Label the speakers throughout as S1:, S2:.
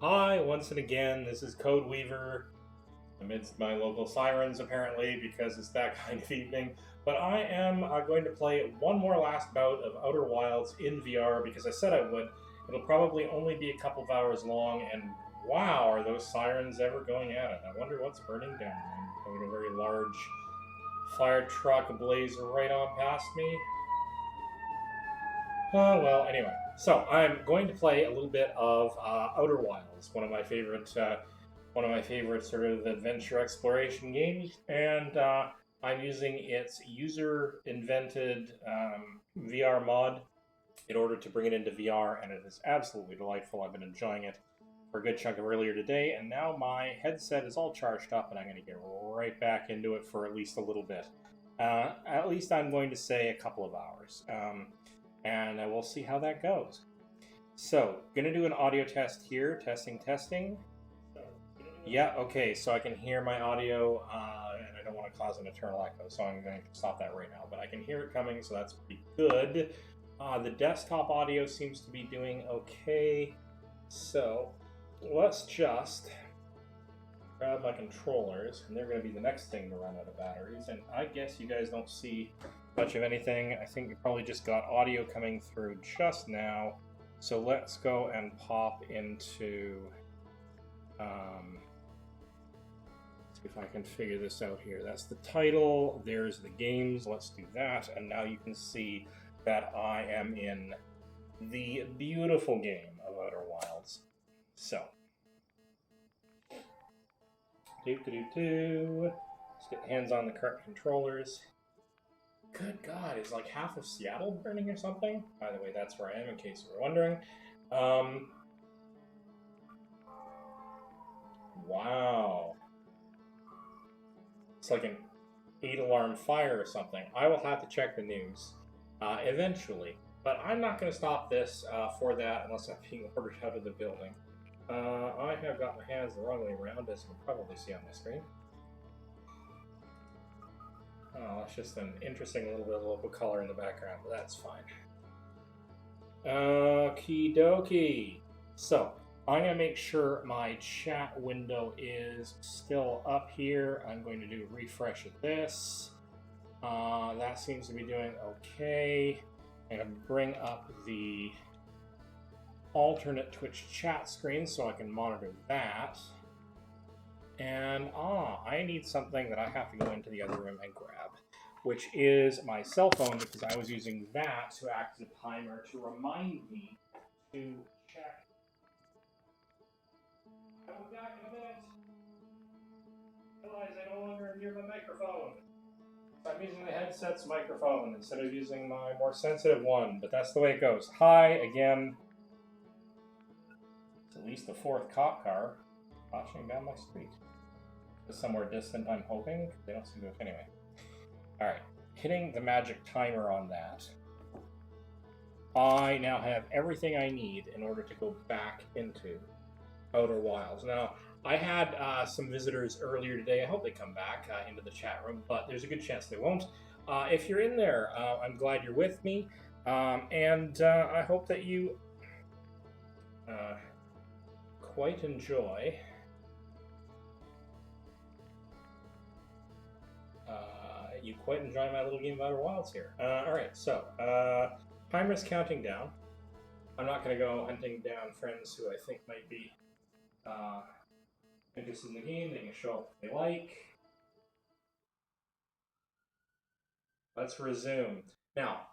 S1: Hi, once and again, this is Code Weaver, amidst my local sirens apparently, because it's that kind of evening. But I am going to play one more last bout of Outer Wilds in VR because I said I would. It'll probably only be a couple of hours long, and wow, are those sirens ever going at it? I wonder what's burning down. I'm going a very large fire truck ablaze right on past me. Well, anyway. So I'm going to play a little bit of Outer Wilds, one of my favorite sort of adventure exploration games, and I'm using its user-invented VR mod in order to bring it into VR, and it is absolutely delightful. I've been enjoying it for a good chunk of earlier today, and now my headset is all charged up, and I'm going to get right back into it for at least a little bit. At least I'm going to say a couple of hours. And we'll see how that goes. So, gonna do an audio test here. Testing. Yeah, okay, so I can hear my audio, and I don't want to cause an eternal echo, so I'm going to stop that right now. But I can hear it coming, so that's pretty good. The desktop audio seems to be doing okay. So, let's just grab my controllers, and they're going to be the next thing to run out of batteries. And I guess you guys don't see much of anything. I think you probably just got audio coming through just now. So let's go and pop into, see if I can figure this out here. That's the title, there's the games, let's do that. And now you can see that I am in the beautiful game of Outer Wilds. So, let's get hands on the correct controllers. Good God, is like half of Seattle burning or something? By the way, that's where I am in case you were wondering. Wow. It's like an 8-alarm fire or something. I will have to check the news eventually. But I'm not going to stop this for that unless I'm being ordered out of the building. I have got my hands the wrong way around, as you can probably see on my screen. Oh, that's just an interesting little bit of local color in the background, but that's fine. Okie dokie. So, I'm going to make sure my chat window is still up here. I'm going to do a refresh of this. That seems to be doing okay. I'm going to bring up the alternate Twitch chat screen so I can monitor that. And I need something that I have to go into the other room and grab, which is my cell phone, because I was using that to act as a timer to remind me to check. I'll be back in a minute. Realize I no longer hear my microphone. So I'm using the headset's microphone instead of using my more sensitive one, but that's the way it goes. Hi again. It's at least the 4th cop car flashing down my street. It's somewhere distant, I'm hoping. They don't seem to have. Anyway. Alright. Hitting the magic timer on that. I now have everything I need in order to go back into Outer Wilds. Now, I had some visitors earlier today. I hope they come back into the chat room, but there's a good chance they won't. If you're in there, I'm glad you're with me, and I hope that you quite enjoy my little game of Outer Wilds here. Alright, so timer's counting down. I'm not going to go hunting down friends who I think might be interested in the game. They can show up if they like. Let's resume. Now,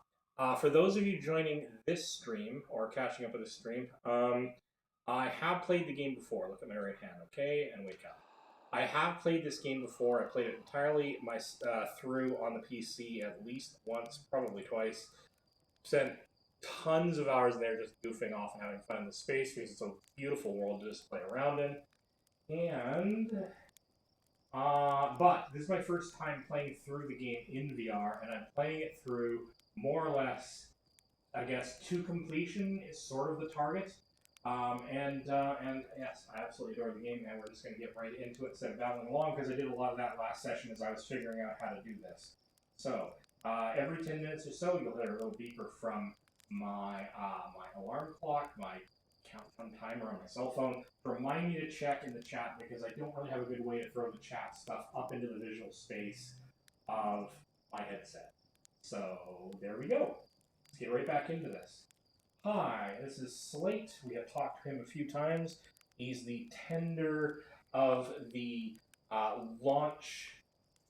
S1: for those of you joining this stream, or catching up with this stream, I have played the game before. Look at my right hand, okay? And wake up. I have played this game before. I played it entirely through on the PC at least once, probably twice. Spent tons of hours in there just goofing off and having fun in the space because it's a beautiful world to just play around in. And but this is my first time playing through the game in VR, and I'm playing it through more or less, I guess, to completion is sort of the target. And yes, I absolutely adore the game, and we're just going to get right into it instead of battling along, because I did a lot of that last session as I was figuring out how to do this. So, every 10 minutes or so, you'll hear a little beeper from my my alarm clock, my countdown timer on my cell phone to remind me to check in the chat because I don't really have a good way to throw the chat stuff up into the visual space of my headset. So there we go. Let's get right back into this. Hi, this is Slate. We have talked to him a few times. He's the tender of the launch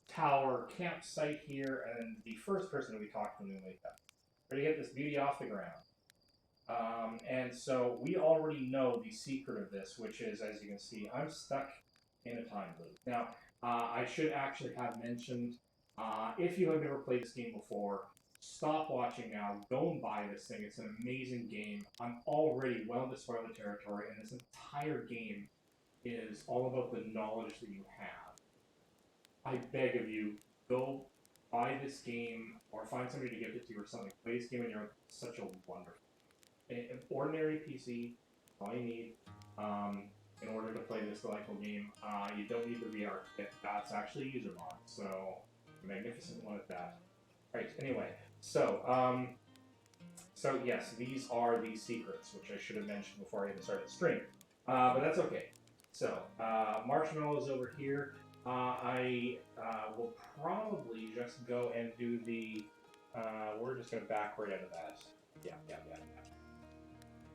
S1: tower campsite here, and the first person we talked to in Nuka. Ready to get this beauty off the ground. And so we already know the secret of this, which is, as you can see, I'm stuck in a time loop. Now, I should actually have mentioned, if you have never played this game before, stop watching now, go and buy this thing. It's an amazing game. I'm already well into spoiler territory, and this entire game is all about the knowledge that you have. I beg of you, go buy this game or find somebody to gift it to or something. Play this game on your own. It's such a wonderful. An ordinary PC, all you need in order to play this delightful game. You don't need the VR kit. That's actually a user mod, so magnificent one at that. Right. Anyway, so yes, these are the secrets, which I should have mentioned before I even started the stream, but that's okay. So Marshmallow is over here. I will probably just go and do the. We're just going to back right out of that. Yeah.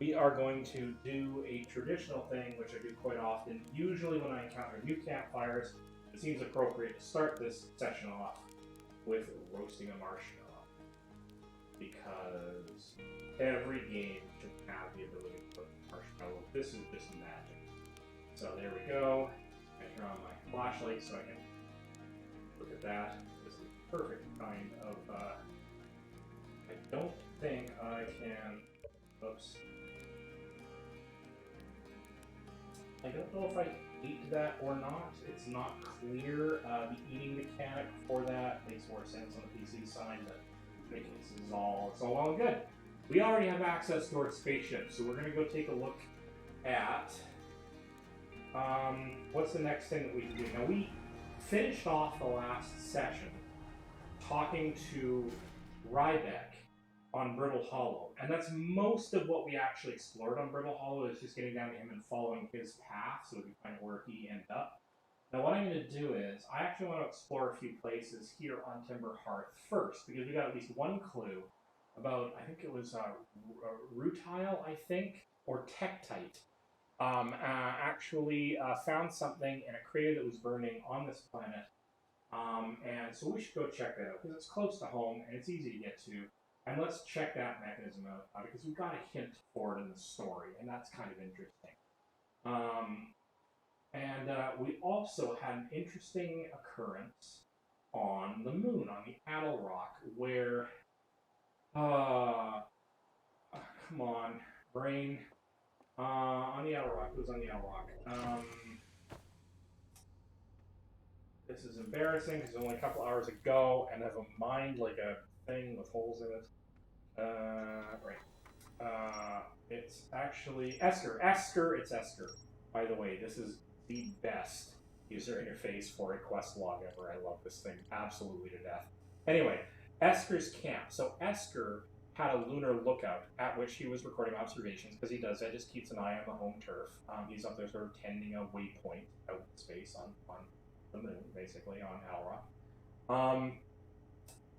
S1: We are going to do a traditional thing, which I do quite often. Usually when I encounter new campfires, it seems appropriate to start this session off with roasting a marshmallow. Because every game should have the ability to put marshmallow. This is just magic. So there we go. I turn on my flashlight so I can look at that. This is the perfect kind of... I don't think I can... Oops. I don't know if I ate that or not. It's not clear. The eating mechanic for that makes more sense on the PC side, but making this is all well and good. We already have access to our spaceship, so we're going to go take a look at what's the next thing that we can do. Now, we finished off the last session talking to Ryback on Brittle Hollow, and that's most of what we actually explored on Brittle Hollow, is just getting down to him and following his path so we can find where he ended up. Now what I'm going to do is, I actually want to explore a few places here on Timber Hearth first, because we got at least one clue about, I think it was Rutile, I think, or Tektite. Actually found something in a crater that was burning on this planet, and so we should go check that out, because it's close to home and it's easy to get to. And let's check that mechanism out, because we've got a hint for it in the story, and that's kind of interesting. We also had an interesting occurrence on the moon, on the Addle Rock, where... come on, brain. On the Addle Rock. It was on the Addle Rock. This is embarrassing, because only a couple hours ago, and I have a mind like a thing with holes in it. It's actually Esker. It's Esker. By the way, this is the best user interface for a quest log ever. I love this thing absolutely to death. Anyway, Esker's camp. So Esker had a lunar lookout at which he was recording observations, because he does that, just keeps an eye on the home turf. He's up there sort of tending a waypoint out in space on the moon, basically, on Alra.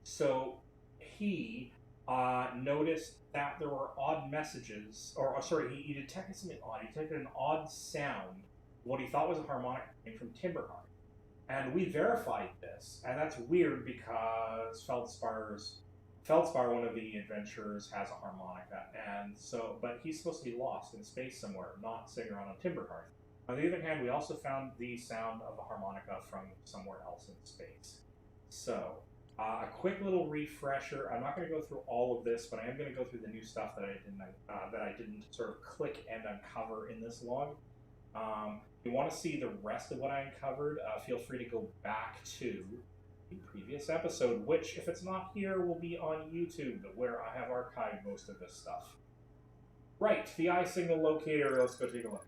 S1: So he noticed that there were odd messages, he detected something odd. He detected an odd sound, what he thought was a harmonic coming from Timberhearth. And we verified this, and that's weird because Feldspar, one of the adventurers, has a harmonica, and so, but he's supposed to be lost in space somewhere, not sitting around on Timberhearth. On the other hand, we also found the sound of a harmonica from somewhere else in space. So, a quick little refresher. I'm not going to go through all of this, but I am going to go through the new stuff that I didn't sort of click and uncover in this log. If you want to see the rest of what I uncovered, feel free to go back to the previous episode, which, if it's not here, will be on YouTube, where I have archived most of this stuff. Right, the eye signal locator. Let's go take a look.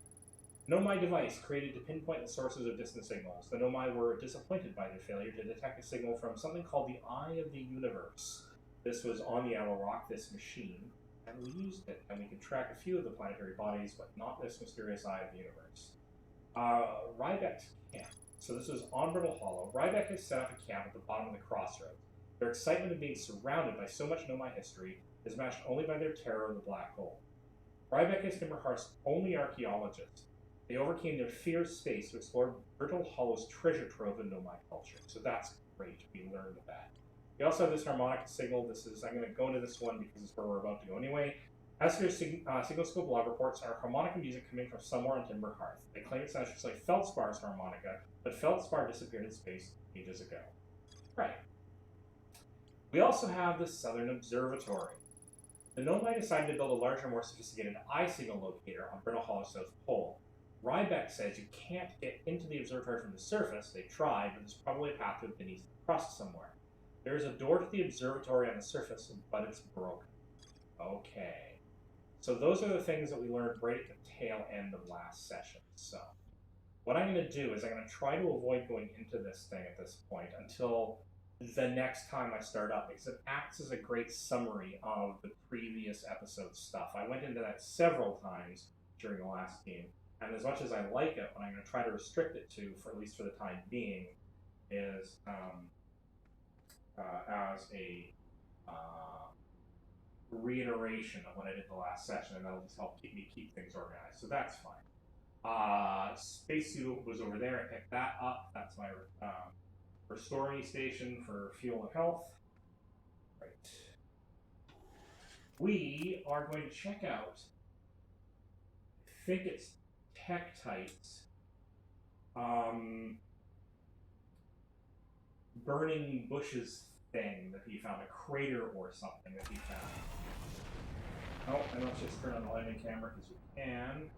S1: Nomai device created to pinpoint the sources of distant signals. The Nomai were disappointed by their failure to detect a signal from something called the Eye of the Universe. This was on the Addle Rock, this machine. And we used it, and we could track a few of the planetary bodies, but not this mysterious eye of the universe. Rybeck's camp. So this is on Brittle Hollow. Rybeck has set up a camp at the bottom of the crossroads. Their excitement of being surrounded by so much Nomai history is matched only by their terror of the black hole. Rybeck is Timberhearth's only archaeologist. They overcame their fear of space to explore Brittle Hollow's treasure trove of Nomai culture. So that's great. We learned that. We also have this harmonica signal. I'm going to go into this one because it's where we're about to go anyway. As for Signal Scope log reports, are harmonica music coming from somewhere on Timberhearth. They claim it sounds just like Feldspar's harmonica, but Feldspar disappeared in space ages ago. Right. We also have the Southern Observatory. The Nomai decided to build a larger, more sophisticated eye signal locator on Brittle Hollow's South Pole. Rybeck says you can't get into the observatory from the surface. They tried, but there's probably a pathway beneath the crust somewhere. There is a door to the observatory on the surface, but it's broken. Okay. So those are the things that we learned right at the tail end of last session. So what I'm going to do is I'm going to try to avoid going into this thing at this point until the next time I start up, because it acts as a great summary of the previous episode stuff. I went into that several times during the last game, and as much as I like it, what I'm going to try to restrict it to, for at least for the time being, is as a reiteration of what I did the last session, and that'll just help me keep things organized. So that's fine. Spacesuit was over there. I picked that up. That's my restoring station for fuel and health. Right. We are going to check out, I think it's Tektite's burning bushes thing that he found, a crater or something that he found. Oh, and let's just turn on the landing camera because we can.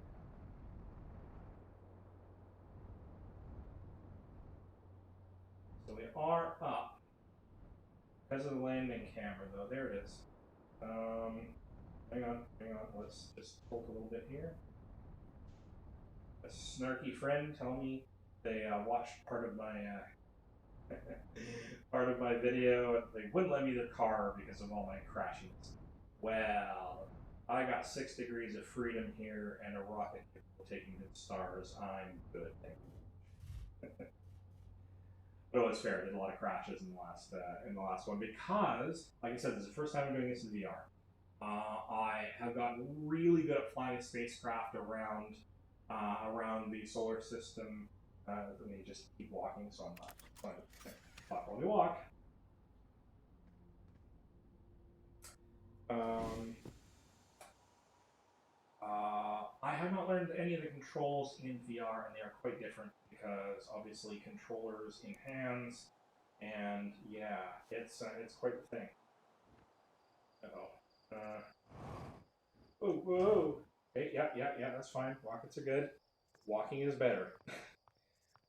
S1: So we are up because of the landing camera, though. There it is. Hang on. Let's just poke a little bit here. A snarky friend telling me they watched part of my video, and they wouldn't let me the car because of all my crashes. Well, I got 6 degrees of freedom here and a rocket taking to the stars. I'm good, thank you. But it was fair. I did a lot of crashes in the last one because, like I said, this is the first time I'm doing this in VR. I have gotten really good at flying a spacecraft around the solar system. Let me just keep walking, so I'm not trying to talk while we walk. I have not learned any of the controls in VR, and they are quite different because obviously controllers in hands, and yeah, it's quite the thing. Whoa. Hey, yeah, that's fine. Rockets are good. Walking is better.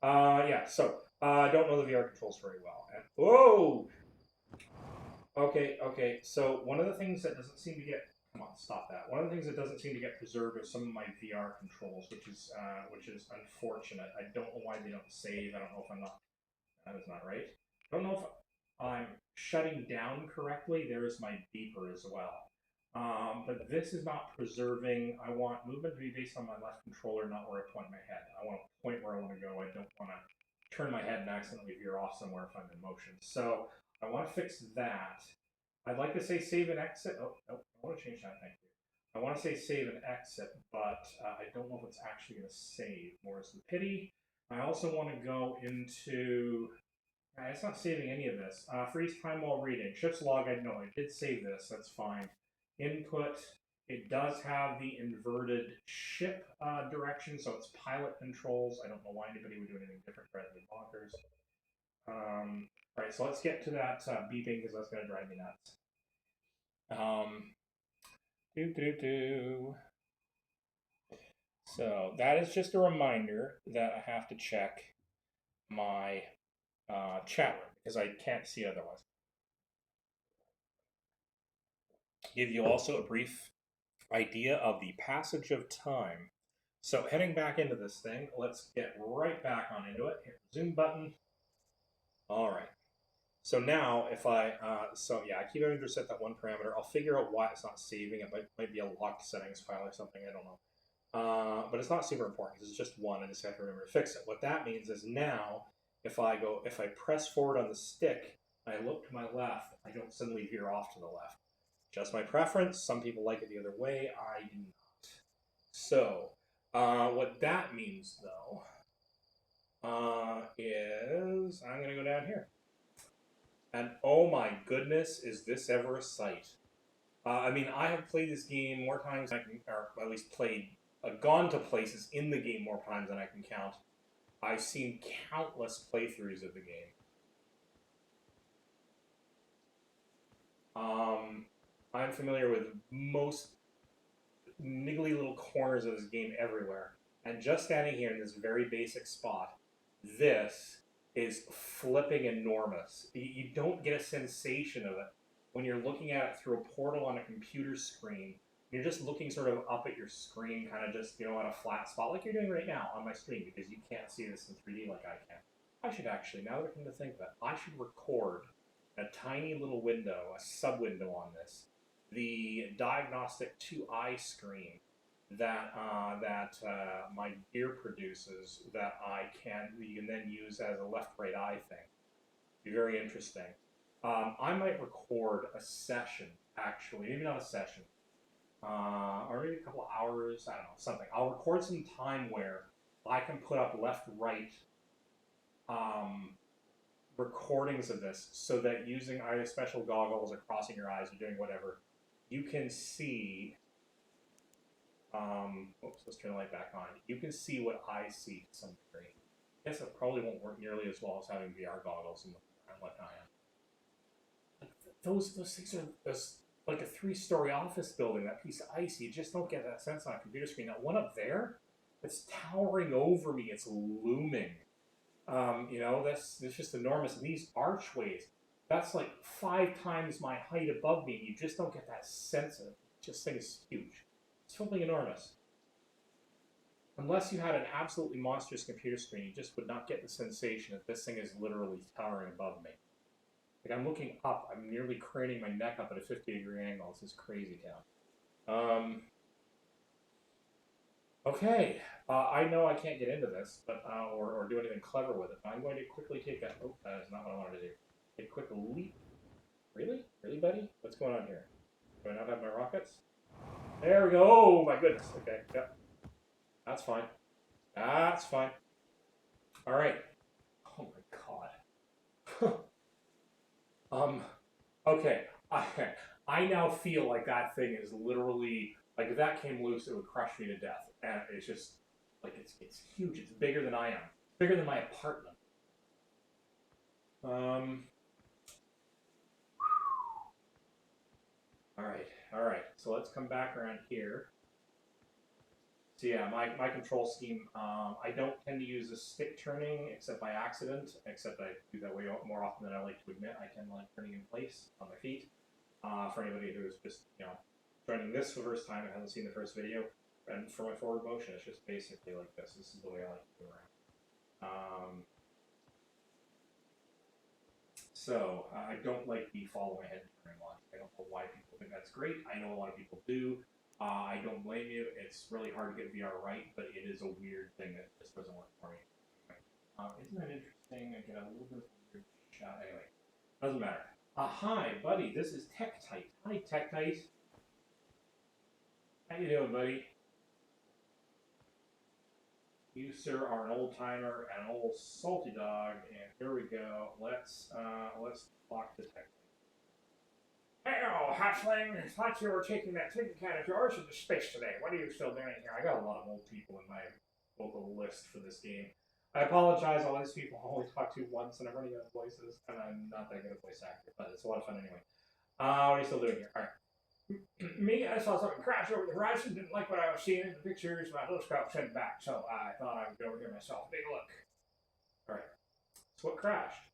S1: Yeah, so I don't know the VR controls very well. And, whoa! Okay, so one of the things that doesn't seem to get... Come on, stop that. One of the things that doesn't seem to get preserved are some of my VR controls, which is unfortunate. I don't know why they don't save. I don't know if I'm not... That is not right. I don't know if I'm shutting down correctly. There is my beeper as well. But this is not preserving. I want movement to be based on my left controller, not where I point my head. I want to point where I want to go. I don't want to turn my head and accidentally veer off somewhere if I'm in motion. So I want to fix that. I'd like to say save and exit. Oh, no, I want to change that. Thank you. I want to say save and exit, but I don't know if it's actually going to save. More is the pity. I also want to go into... It's not saving any of this. Freeze time while reading. Ship's log, I know. I did save this. That's fine. Input. It does have the inverted ship direction, so it's pilot controls. I don't know why anybody would do anything different rather than bonkers. Alright, so let's get to that beeping because that's going to drive me nuts. So that is just a reminder that I have to check my chat room because I can't see otherwise. Give you also a brief idea of the passage of time. So heading back into this thing, let's get right back on into it. Hit the zoom button. All right. So now, if I, so yeah, I keep having to set that one parameter. I'll figure out why it's not saving. It might be a locked settings file or something. I don't know. But it's not super important because it's just one. I just have to remember to fix it. What that means is now, if I press forward on the stick, and I look to my left, I don't suddenly veer off to the left. Just my preference. Some people like it the other way. I do not. So, what that means though, is I'm going to go down here. And oh my goodness, is this ever a sight? I mean, I have played this game more times than I can, or at least played, gone to places in the game more times than I can count. I've seen countless playthroughs of the game. I'm familiar with most niggly little corners of this game everywhere. And just standing here in this very basic spot, this is flipping enormous. You don't get a sensation of it when you're looking at it through a portal on a computer screen. You're just looking sort of up at your screen, kind of just, you know, on a flat spot, like you're doing right now on my screen, because you can't see this in 3D like I can. I should actually, now that I come to think of it, I should record a tiny little window, a sub-window on this, the diagnostic 2i screen that my gear produces that you can then use as a left-right eye thing. Be very interesting. I might record a session, actually, maybe not a session, or maybe a couple of hours, I don't know, something. I'll record some time where I can put up left-right recordings of this so that using either special goggles or crossing your eyes or doing whatever, you can see, oops, let's turn the light back on. You can see what I see to some degree. I guess it probably won't work nearly as well as having VR goggles and whatnot. Those things are like a 3-story office building, that piece of ice. You just don't get that sense on a computer screen. That one up there, it's towering over me. It's looming. You know, that's just enormous. And these archways, that's like 5 times my height above me. You just don't get that sense of it. This thing is huge. It's something enormous. Unless you had an absolutely monstrous computer screen, you just would not get the sensation that this thing is literally towering above me. Like, I'm looking up. I'm nearly craning my neck up at a 50-degree angle. This is crazy town. Okay. I know I can't get into this, but or do anything clever with it. But I'm going to quickly take a... Oh, that is not what I wanted to do. Take a quick leap. Really? Really, buddy? What's going on here? Do I not have my rockets? There we go. Oh, my goodness. Okay. Yep. That's fine. That's fine. All right. Oh, my God. Okay. I now feel like that thing is literally... Like, if that came loose, it would crush me to death. And it's just... Like, it's huge. It's bigger than I am. Bigger than my apartment. Alright. So let's come back around here. So yeah, my control scheme, I don't tend to use the stick turning except by accident, except I do that way more often than I like to admit. I tend to like turning in place on my feet. For anybody who's just, you know, joining this for the first time and hasn't seen the first video, and for my forward motion, it's just basically like this. This is the way I like to go around. So I don't like the follow my head turning one. I don't know why people think that's great. I know a lot of people do. I don't blame you. It's really hard to get VR right, but it is a weird thing that just doesn't work for me. Isn't that interesting? I get a little bit of a weird shot. Anyway, doesn't matter. Hi, buddy. This is Tektite. Hi, Tektite. How you doing, buddy? You, sir, are an old timer and an old salty dog. And here we go. Let's talk to Tektite. Hey-o, Hatchling! I thought you were taking that tin can of yours into space today. What are you still doing here? I got a lot of old people in my local list for this game. I apologize, all these people I only talk to once, and I'm running out of voices, and I'm not that good a voice actor, but it's a lot of fun anyway. What are you still doing here? Alright. Me, I saw something crash over the horizon, didn't like what I was seeing in the pictures, my little scout sent back, so I thought I would go over here myself. Take a look. Alright. So what crashed?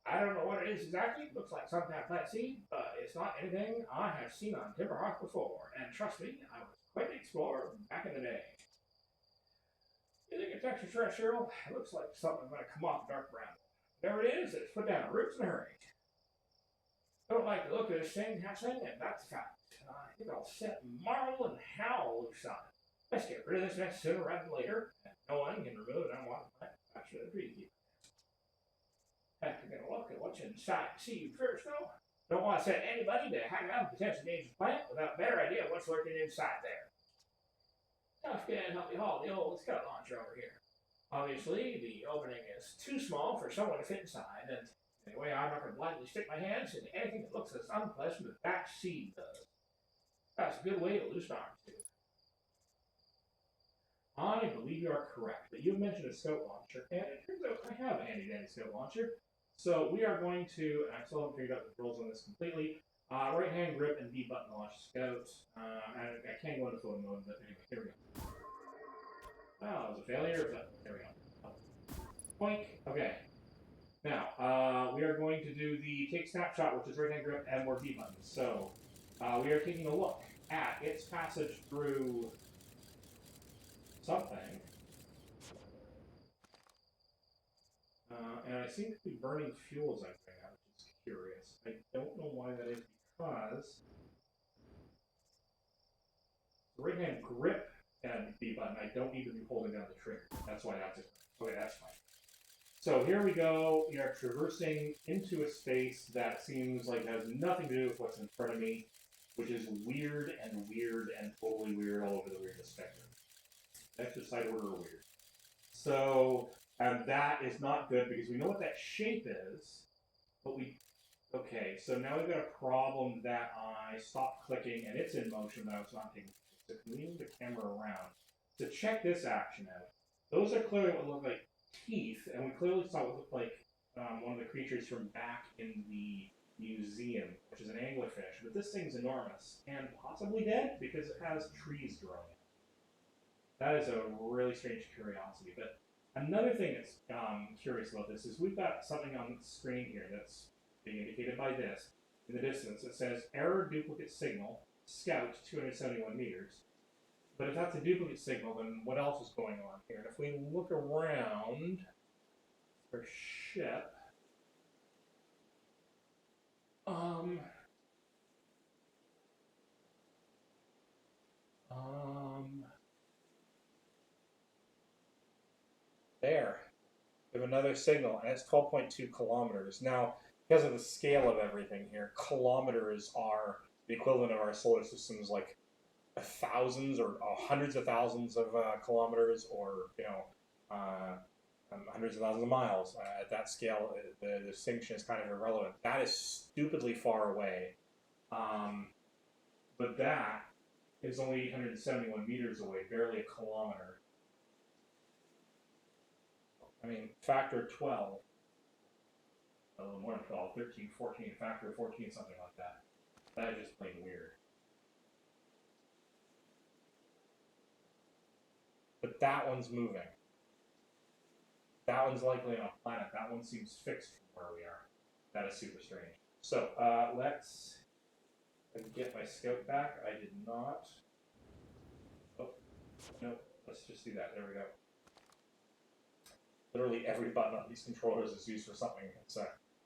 S1: I don't know what it is exactly. Looks like some kind of plant seed, but it's not anything I have seen on Timberhawk before. And trust me, I was quite an explorer back in the day. You think it's extraterrestrial? It looks like something going to come off dark brown. There it is. It's put down roots in a hurry. I don't like the look of this thing, Hatchling, and that's a fact. I think I'll set Marl and Howl loose on it. Let's get rid of this mess sooner rather than later, and no one can remove it unwanted after the treaty. Have to get a look at what's inside the seed first, though. Don't want to send anybody to hang out and potentially dangerous plant without a better idea of what's lurking inside there. Tough can help me haul the old scout launcher over here. Obviously, the opening is too small for someone to fit inside, and anyway, I'm not going to blindly stick my hands into anything that looks as unpleasant as that seed does. That's a good way to loosen arms, too. I believe you are correct, but you mentioned a scout launcher, and it turns out I have a handy-dandy scout launcher. So we are going to, I still haven't figured out the rules on this completely, right hand grip and B button launch scout. I can't go into photo mode, but anyway, here we go. Oh, it was a failure, but there we go. Boink. Okay. Now, we are going to do the take snapshot, which is right hand grip and more B buttons. So, we are taking a look at its passage through something. And I seem to be burning fuels, I think, which is curious. I don't know why that is, because the right hand grip and B button, I don't need to be holding down the trigger. That's why that's it. Okay, that's fine. So here we go. We are traversing into a space that seems like it has nothing to do with what's in front of me, which is weird and totally weird all over the weirdest spectrum. Extra side order weird. So, and that is not good because we know what that shape is, but okay, so now we've got a problem that I stopped clicking and it's in motion, but I was not taking. So can we move the camera around? So check this action out. Those are clearly what look like teeth, and we clearly saw what looked like one of the creatures from back in the museum, which is an anglerfish. But this thing's enormous and possibly dead because it has trees growing. That is a really strange curiosity. But another thing that's curious about this is we've got something on the screen here that's being indicated by this. In the distance, it says error duplicate signal, scout 271 meters. But if that's a duplicate signal, then what else is going on here? And if we look around our ship, there. We have another signal, and it's 12.2 kilometers. Now, because of the scale of everything here, kilometers are the equivalent of our solar system's like thousands or hundreds of thousands of kilometers, or hundreds of thousands of miles. At that scale, the distinction is kind of irrelevant. That is stupidly far away, but that is only 871 meters away, barely a kilometer. I mean, factor 12. A little more than 12, 13, 14, factor 14, something like that. That is just plain weird. But that one's moving. That one's likely on a planet. That one seems fixed from where we are. That is super strange. So, let's get my scout back. I did not. Oh, no. Let's just do that. There we go. Literally every button on these controllers is used for something. It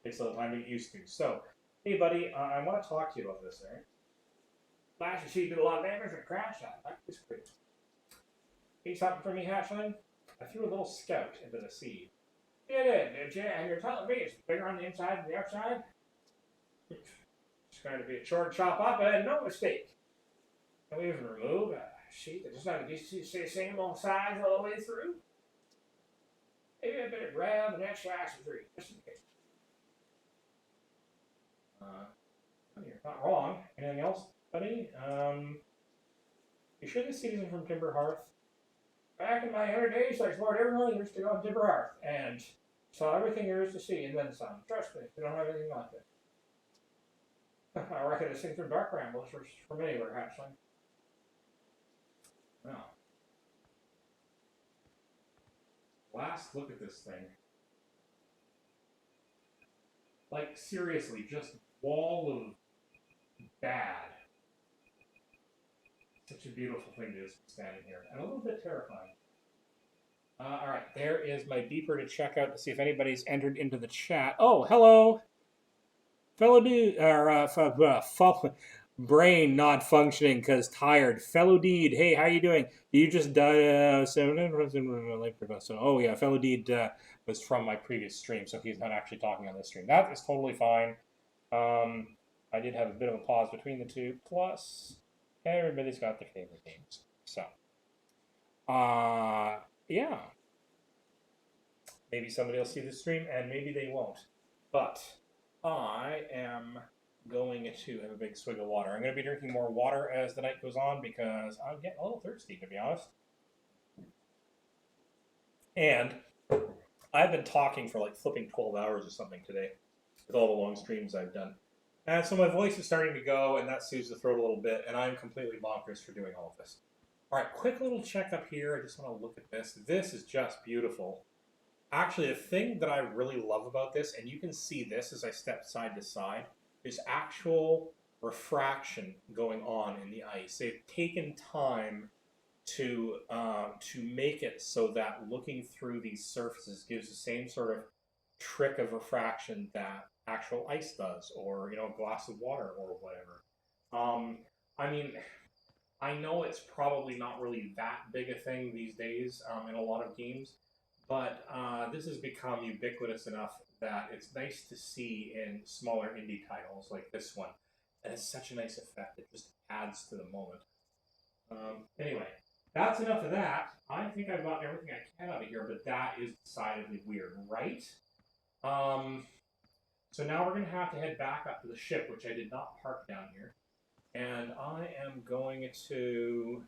S1: takes a little time to get used to. So, hey buddy, I want to talk to you about this, alright? Last you see did a lot of damage and crashed that. That was great. Need something for me, Hatchling? I threw a little scout into the seed. You did you? And you're telling me it's bigger on the inside than the outside? It's going to be a short chop up and no mistake. Can we even remove a sheet that just not the same old size all the way through? Maybe a bit of grab and extra accessory, just in case. You're not wrong. Anything else, buddy? You sure this seed isn't from Timber Hearth? Back in my 100 days, I explored everyone used to go on Timber Hearth and saw everything there is to see and then some. Trust me, we don't have anything like it. I reckon this thing from Dark Rambles from anywhere, Hatchling. Well. Last look at this thing. Like, seriously, just wall of bad. Such a beautiful thing to just be standing here. And a little bit terrifying. Alright, there is my beeper to check out to see if anybody's entered into the chat. Oh, hello! fellow dude, or brain not functioning because tired. Fellow Deed, hey, how you doing? You just died. Oh yeah, Fellow Deed was from my previous stream, so he's not actually talking on this stream. That is totally fine. I did have a bit of a pause between the two. Plus, everybody's got their favorite games, so yeah. Maybe somebody will see the stream, and maybe they won't. But I am going to have a big swig of water. I'm going to be drinking more water as the night goes on because I'm getting a little thirsty, to be honest. And I've been talking for like flipping 12 hours or something today with all the long streams I've done. And so my voice is starting to go, and that soothes the throat a little bit, and I'm completely bonkers for doing all of this. All right, quick little check up here. I just want to look at this. This is just beautiful. Actually, the thing that I really love about this, and you can see this as I step side to side, is actual refraction going on in the ice. They've taken time to make it so that looking through these surfaces gives the same sort of trick of refraction that actual ice does, or a glass of water or whatever. I mean, I know it's probably not really that big a thing these days in a lot of games. But this has become ubiquitous enough that it's nice to see in smaller indie titles like this one. And it's such a nice effect. It just adds to the moment. Anyway, that's enough of that. I think I've got everything I can out of here, but that is decidedly weird, right? So now we're going to have to head back up to the ship, which I did not park down here. And I am going to...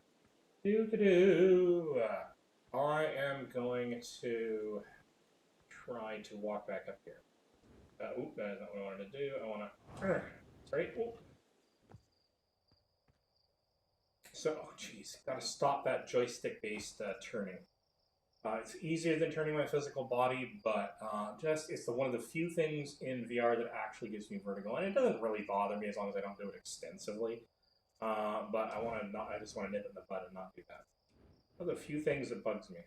S1: I am going to try to walk back up here. That is not what I wanted to do. I want to... Sorry. Oop. So, geez, got to stop that joystick-based turning. It's easier than turning my physical body, but it's one of the few things in VR that actually gives me vertigo, and it doesn't really bother me as long as I don't do it extensively. But I just want to nip it in the bud and not do that. One of the few things that bugs me,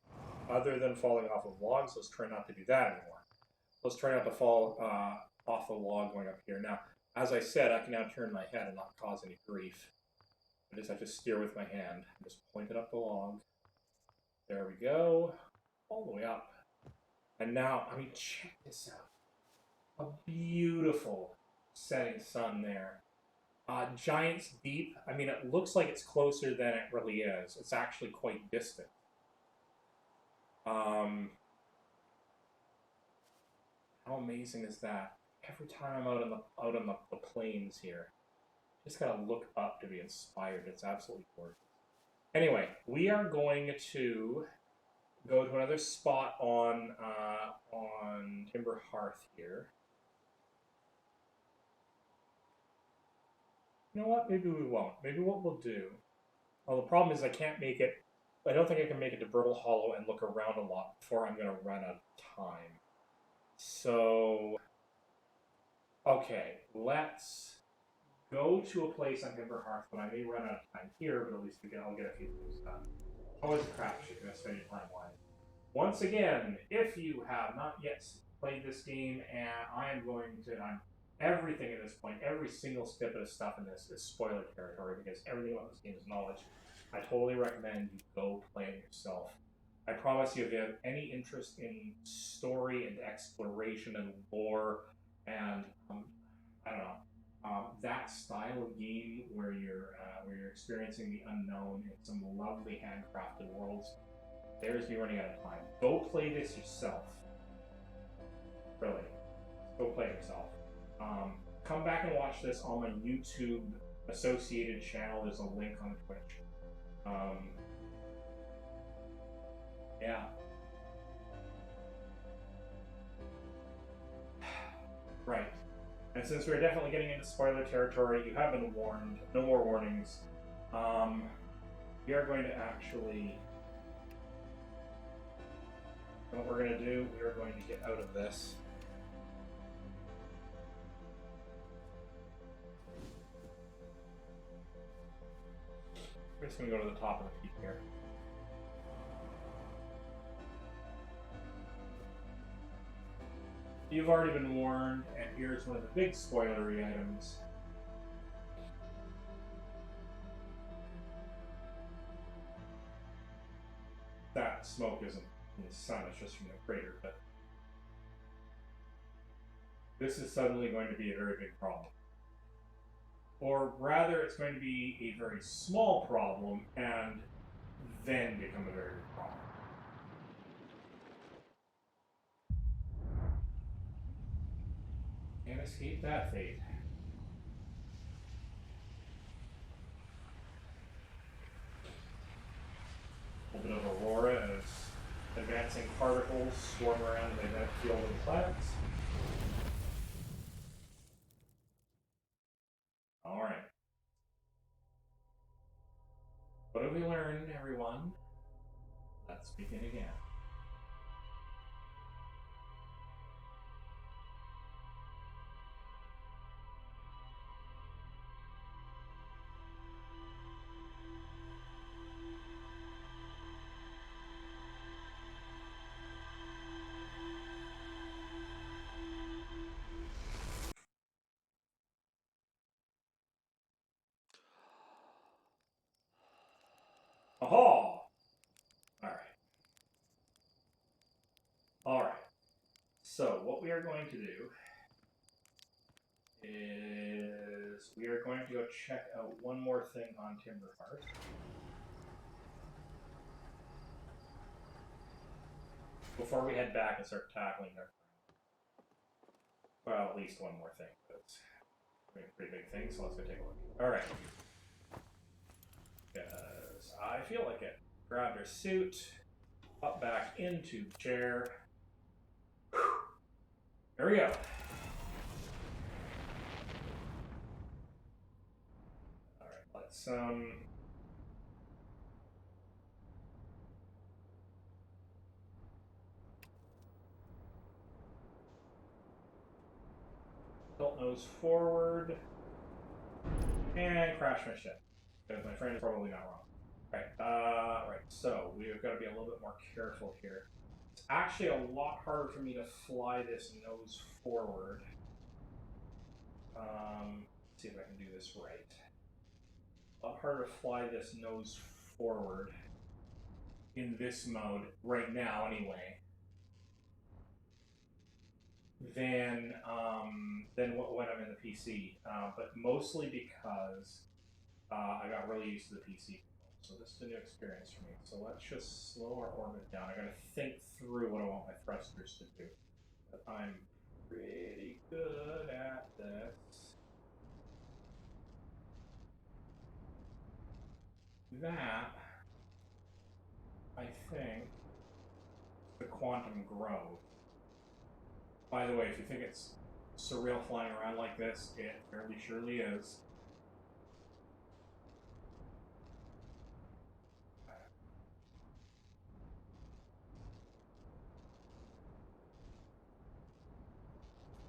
S1: other than falling off of logs. Let's try not to do that anymore. Let's try not to fall off the log going up here. Now, as I said, I can now turn my head and not cause any grief. I just have to steer with my hand. Just point it up the log. There we go. All the way up. And now, I mean, check this out. A beautiful setting sun there. Giant's Deep, I mean, it looks like it's closer than it really is. It's actually quite distant. How amazing is that? Every time I'm out on the plains here, just gotta look up to be inspired. It's absolutely gorgeous. Anyway, we are going to go to another spot on Timber Hearth here. You know what? Maybe we won't. Maybe what we'll do... Well, the problem is I can't make it... I don't think I can make it to Brittle Hollow and look around a lot before I'm going to run out of time. So... Okay, let's go to a place on Timber Hearth, but I may run out of time here, but at least I'll get a few things done. Always a crapshoot, you're going to spend your time wise. Once again, if you have not yet played this game, and I'm everything at this point, every single snippet of stuff in this is spoiler territory because everything about this game is knowledge. I totally recommend you go play it yourself. I promise you, if you have any interest in story and exploration and lore and I don't know, that style of game where you're experiencing the unknown in some lovely handcrafted worlds, there's me running out of time. Go play this yourself. Really, go play it yourself. Come back and watch this on my YouTube associated channel. There's a link on Twitch. Yeah. Right. And since we're definitely getting into spoiler territory, you have been warned. No more warnings. We are going to actually... What we're going to do, we are going to get out of this. We're just going to go to the top of the peak here. You've already been warned, and here's one of the big spoilery items. That smoke isn't from the sun, it's just from the crater, but this is suddenly going to be a very big problem. Or rather, it's going to be a very small problem and then become a very big problem. Can't escape that fate. A little bit of aurora as advancing particles swarm around the magnetic field of the planets. Alright. What have we learned, everyone? Let's begin again. Aha! Alright. So, what we are going to do is we are going to go check out one more thing on Timberheart. Before we head back and start tackling their... Well, at least one more thing. That's a pretty big thing, so let's go take a look. Alright. Because I feel like it. Grab their suit, up back into the chair. There we go. Alright, let's tilt nose forward. And crash my ship. Because my friend is probably not wrong. Right, so we've got to be a little bit more careful here. It's actually a lot harder for me to fly this nose forward. Let's see if I can do this right. A lot harder to fly this nose forward in this mode, right now anyway, than when I'm in the PC. But mostly because I got really used to the PC. So this is a new experience for me. So let's just slow our orbit down. I gotta think through what I want my thrusters to do. But I'm pretty good at this. That, I think, the quantum growth. By the way, if you think it's surreal flying around like this, it fairly surely is.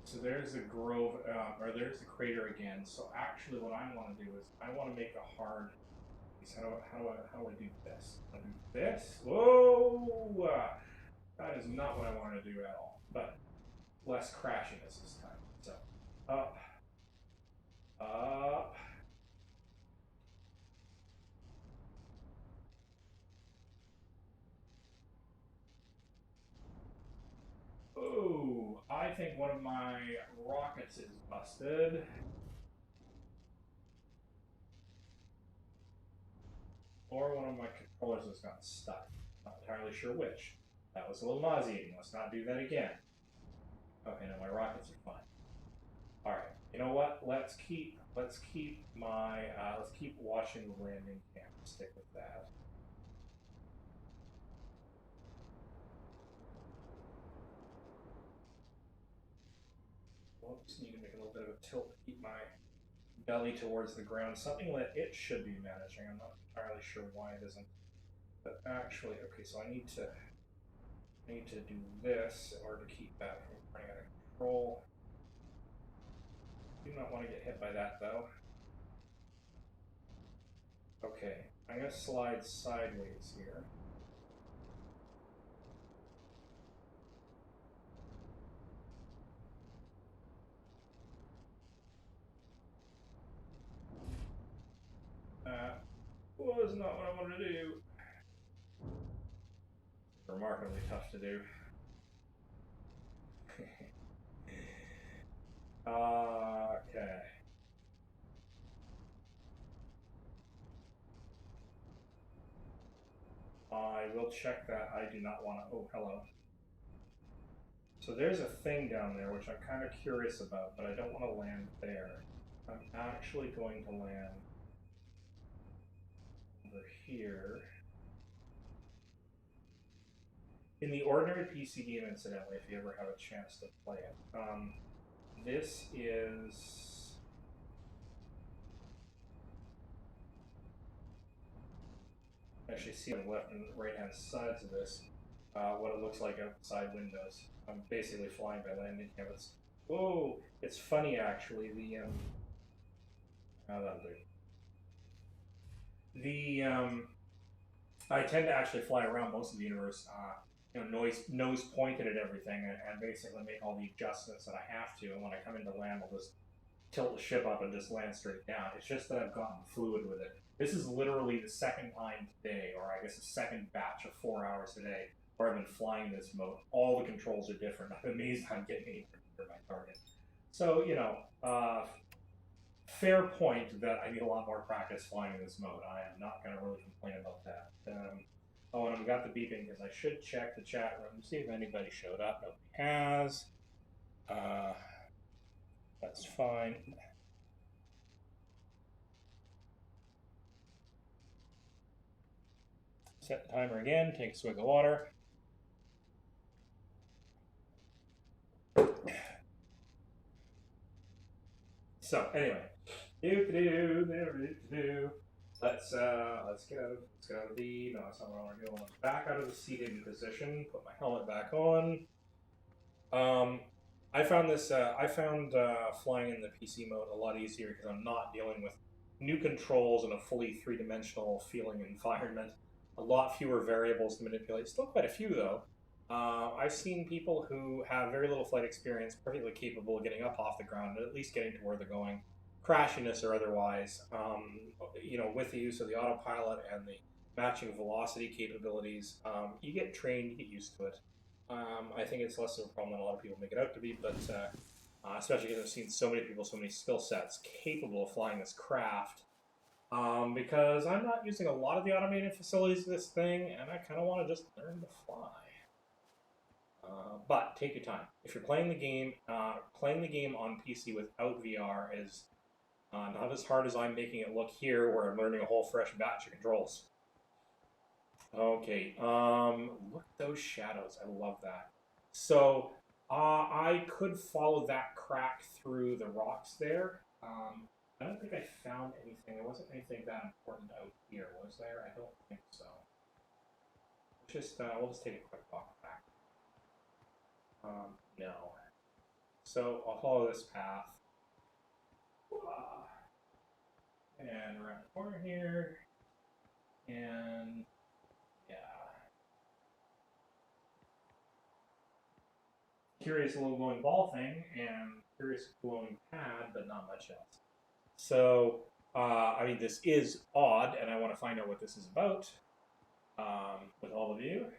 S1: So there's the grove, or there's the crater again. So actually, what I want to do is I want to make a hard. How do I do this? I do this. Whoa! That is not what I want to do at all. But less crashiness this time. So up, up. Oh, I think one of my rockets is busted. Or one of my controllers has gotten stuck. Not entirely sure which. That was a little nauseating. Let's not do that again. Okay, now my rockets are fine. Alright, you know what? Let's keep watching the landing cam. Stick with that. Whoops, need to make a little bit of a tilt to keep my belly towards the ground. Something that it should be managing. I'm not entirely sure why it isn't. But actually, okay, so I need to do this in order to keep that from running out of control. Do not want to get hit by that though. Okay, I'm going to slide sideways here. Was not what I wanted to do. Remarkably tough to do. Okay. I will check that. I do not want to. Oh, hello. So there's a thing down there which I'm kind of curious about, but I don't want to land there. I'm actually going to land over here. In the ordinary PC game, incidentally, if you ever have a chance to play it, this is. Actually, see on the left and right hand sides of this what it looks like outside windows. I'm basically flying by landing habits. Whoa! It's funny actually. That'll do. I tend to actually fly around most of the universe, nose pointed at everything, and basically make all the adjustments that I have to. And when I come into land, I'll just tilt the ship up and just land straight down. It's just that I've gotten fluid with it. This is literally the second time today, or I guess the second batch of 4 hours today, where I've been flying this mode. All the controls are different. I'm amazed I'm getting any for my target. So, fair point that I need a lot more practice flying in this mode. I am not going to really complain about that. Oh, and we got the beeping because I should check the chat room to see if anybody showed up. Nobody has. That's fine. Set the timer again, take a swig of water. So anyway, let's get out of the. No, that's not what I want to do. Back out of the seated position. Put my helmet back on. I found this. I found flying in the PC mode a lot easier because I'm not dealing with new controls in a fully three-dimensional feeling environment. A lot fewer variables to manipulate. Still quite a few though. I've seen people who have very little flight experience, perfectly capable of getting up off the ground and at least getting to where they're going, crashiness or otherwise. With the use of the autopilot and the matching velocity capabilities, you get trained, you get used to it. I think it's less of a problem than a lot of people make it out to be, but especially because I've seen so many people, so many skill sets capable of flying this craft. Because I'm not using a lot of the automated facilities of this thing, and I kind of want to just learn to fly. But take your time. If you're playing the game on PC without VR is not as hard as I'm making it look here, where I'm learning a whole fresh batch of controls. Okay, look at those shadows. I love that. So, I could follow that crack through the rocks there. I don't think I found anything. There wasn't anything that important out here, was there? I don't think so. We'll just take a quick walk back. No. So, I'll follow this path. And around the corner here. And yeah. Curious little glowing ball thing and curious glowing pad, but not much else. So, this is odd, and I want to find out what this is about with all of you.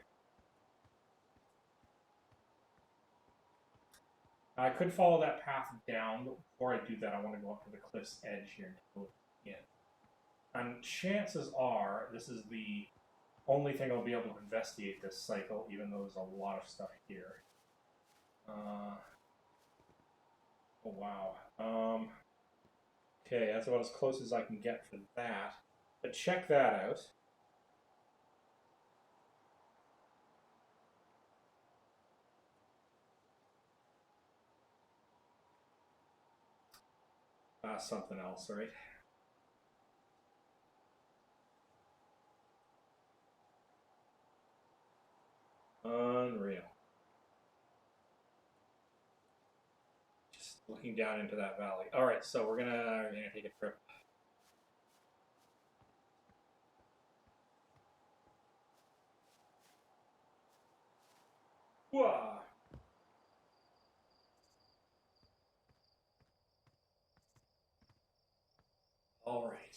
S1: I could follow that path down, but before I do that, I want to go up to the cliff's edge here and take a look in. And chances are, this is the only thing I'll be able to investigate this cycle, even though there's a lot of stuff here. Oh, wow. Okay, that's about as close as I can get for that. But check that out. Something else, right? Unreal. Just looking down into that valley. All right, so we're gonna take a trip. Whoa. All right.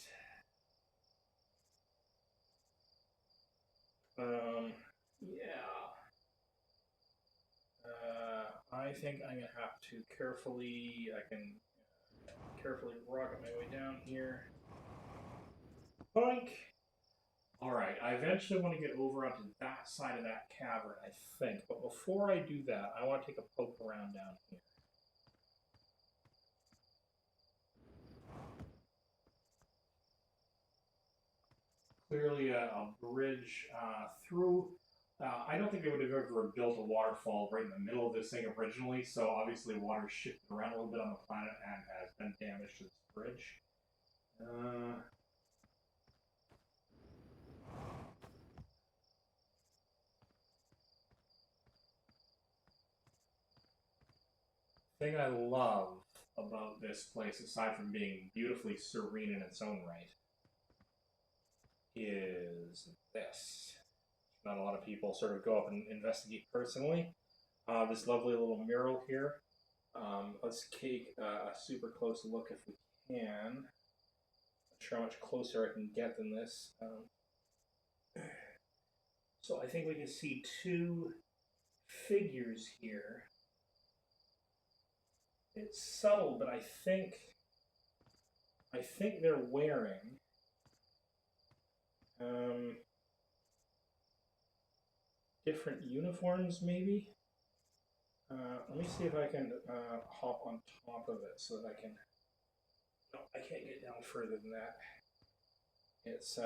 S1: I think I'm gonna have to carefully. I can carefully rocket my way down here. Boink. All right. I eventually want to get over onto that side of that cavern, I think. But before I do that, I want to take a poke around down here. Clearly, a bridge through. I don't think they would have ever built a waterfall right in the middle of this thing originally, so obviously water shifted around a little bit on the planet and has been damaged to this bridge. Thing I love about this place, aside from being beautifully serene in its own right, is this. Not a lot of people sort of go up and investigate personally. This lovely little mural here. Let's take a super close look if we can. Not sure how much closer I can get than this. So I think we can see two figures here. It's subtle, but I think they're wearing different uniforms, maybe. Let me see if I can hop on top of it so that I can. No, I can't get down further than that. It's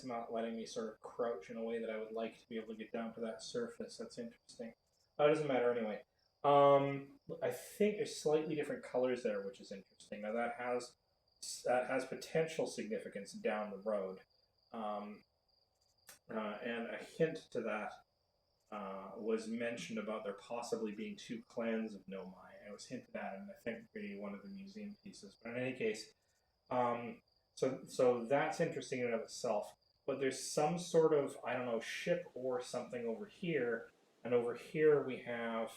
S1: not letting me sort of crouch in a way that I would like to be able to get down to that surface. That's interesting. Oh, it doesn't matter anyway. I think there's slightly different colors there, which is interesting. Now that has potential significance down the road, and a hint to that was mentioned about there possibly being two clans of Nomai. It was hinted at in, I think, one of the museum pieces. But in any case, so that's interesting in and of itself. But there's some sort of, I don't know, ship or something over here, and over here we have.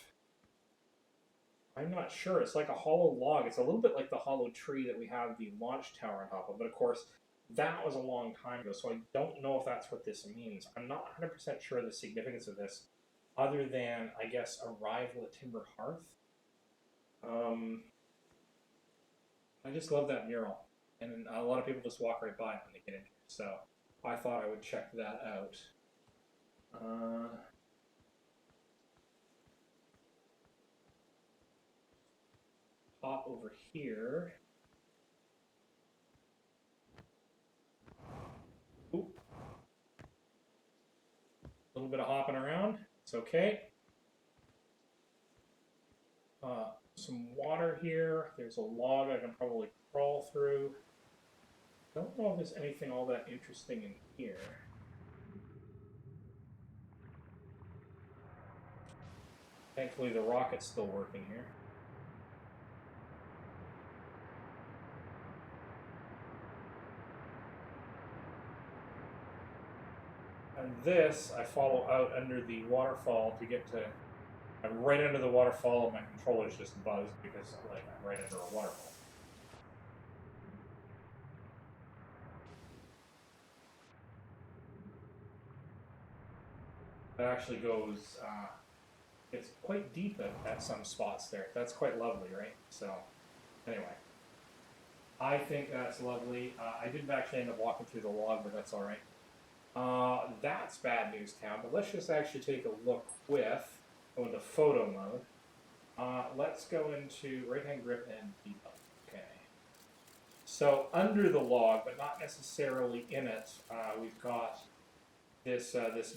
S1: I'm not sure. It's like a hollow log. It's a little bit like the hollow tree that we have the launch tower on top of. But of course, that was a long time ago, so I don't know if that's what this means. I'm not 100% sure of the significance of this, other than, I guess, arrival at Timber Hearth. I just love that mural. And a lot of people just walk right by when they get in here. So I thought I would check that out. Hop over here. Oop. A little bit of hopping around. It's okay. Some water here. There's a log I can probably crawl through. Don't know if there's anything all that interesting in here. Thankfully, the rocket's still working here. And this, I follow out under the waterfall to get to. I'm right under the waterfall, and my controller's just buzzed because like I'm right under a waterfall. It actually goes. It's quite deep at some spots there. That's quite lovely, right? So, anyway, I think that's lovely. I didn't actually end up walking through the log, but that's all right. That's bad news town. But let's just actually take a look with. Go into photo mode. Let's go into right-hand grip and debug. Okay. So under the log, but not necessarily in it, we've got this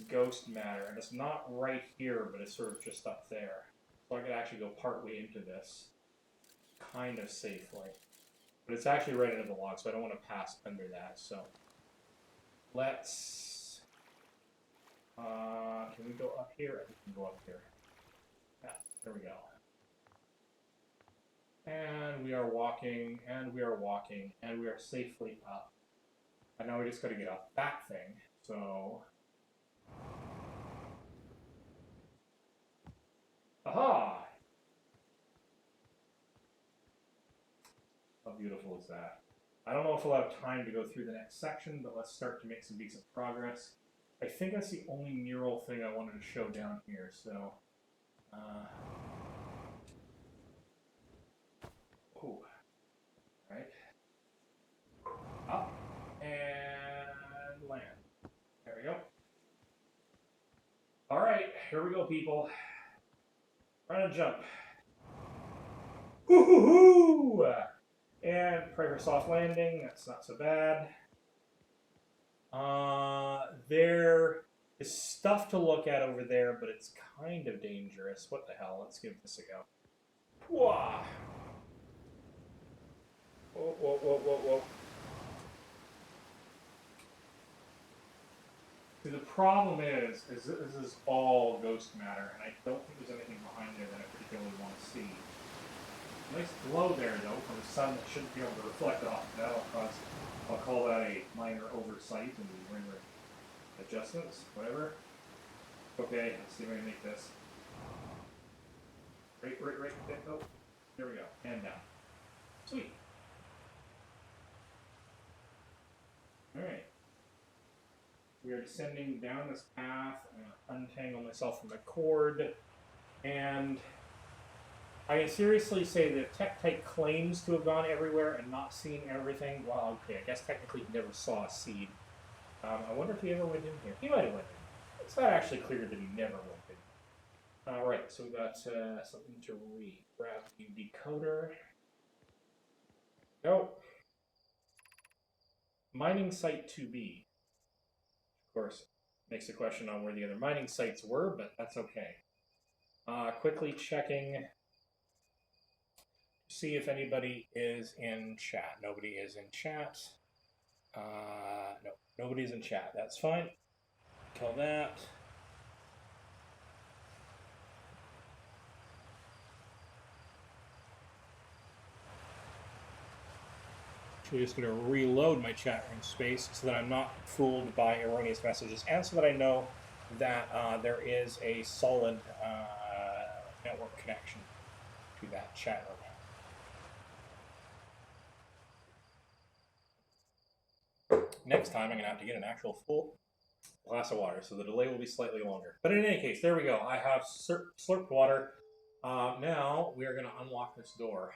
S1: ghost matter, and it's not right here, but it's sort of just up there. So I could actually go partway into this, kind of safely. But it's actually right into the log, so I don't want to pass under that. So let's. Can we go up here? I think we can go up here. Yeah, there we go. And we are walking, and we are walking, and we are safely up. And now we just got to get up that thing. So. Aha! How beautiful is that? I don't know if we'll have time to go through the next section, but let's start to make some decent progress. I think that's the only mural thing I wanted to show down here, so. Ooh. Right. Up and land. There we go. All right, here we go, people. Run and jump. Woo-hoo-hoo! And pray for soft landing. That's not so bad. There is stuff to look at over there, but it's kind of dangerous. What the hell? Let's give this a go. Whoa! Whoa, whoa, whoa, whoa, whoa. See, the problem is this is all ghost matter, and I don't think there's anything behind there that I particularly want to see. Nice glow there, though, from the sun that shouldn't be able to reflect off. That'll cause, I'll call that a minor oversight in the render adjustments, whatever. Okay, let's see if I can make this. Right, oh, there we go, and down. Sweet. Alright. We are descending down this path. I'm going to untangle myself from the cord. And I can seriously say that Tektite claims to have gone everywhere and not seen everything. Well, okay, I guess technically he never saw a seed. I wonder if he ever went in here. He might have went in. It's not actually clear that he never went in. Alright, so we got something to read. Grab the decoder. Go. Mining site 2B. Of course, makes a question on where the other mining sites were, but that's okay. Quickly checking to see if anybody is in chat. Nobody is in chat. No, nobody's in chat. That's fine. Kill that. Actually, just going to reload my chat room space so that I'm not fooled by erroneous messages, and so that I know that there is a solid network connection to that chat room. Next time, I'm going to have to get an actual full glass of water, so the delay will be slightly longer. But in any case, there we go. I have slurped water. Now, we are going to unlock this door.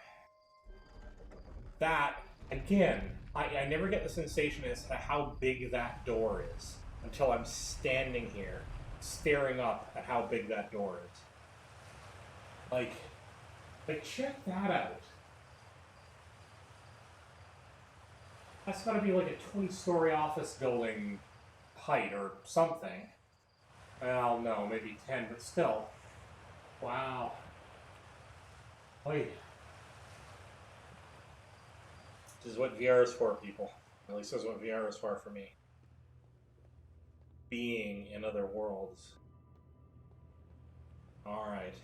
S1: That... Again, I never get the sensation as to how big that door is until I'm standing here, staring up at how big that door is. Like check that out. That's gotta be like a 20-story office building height or something. Well, no, maybe 10, but still. Wow. Wait. This is what VR is for, people. At least this is what VR is for me. Being in other worlds. Alright.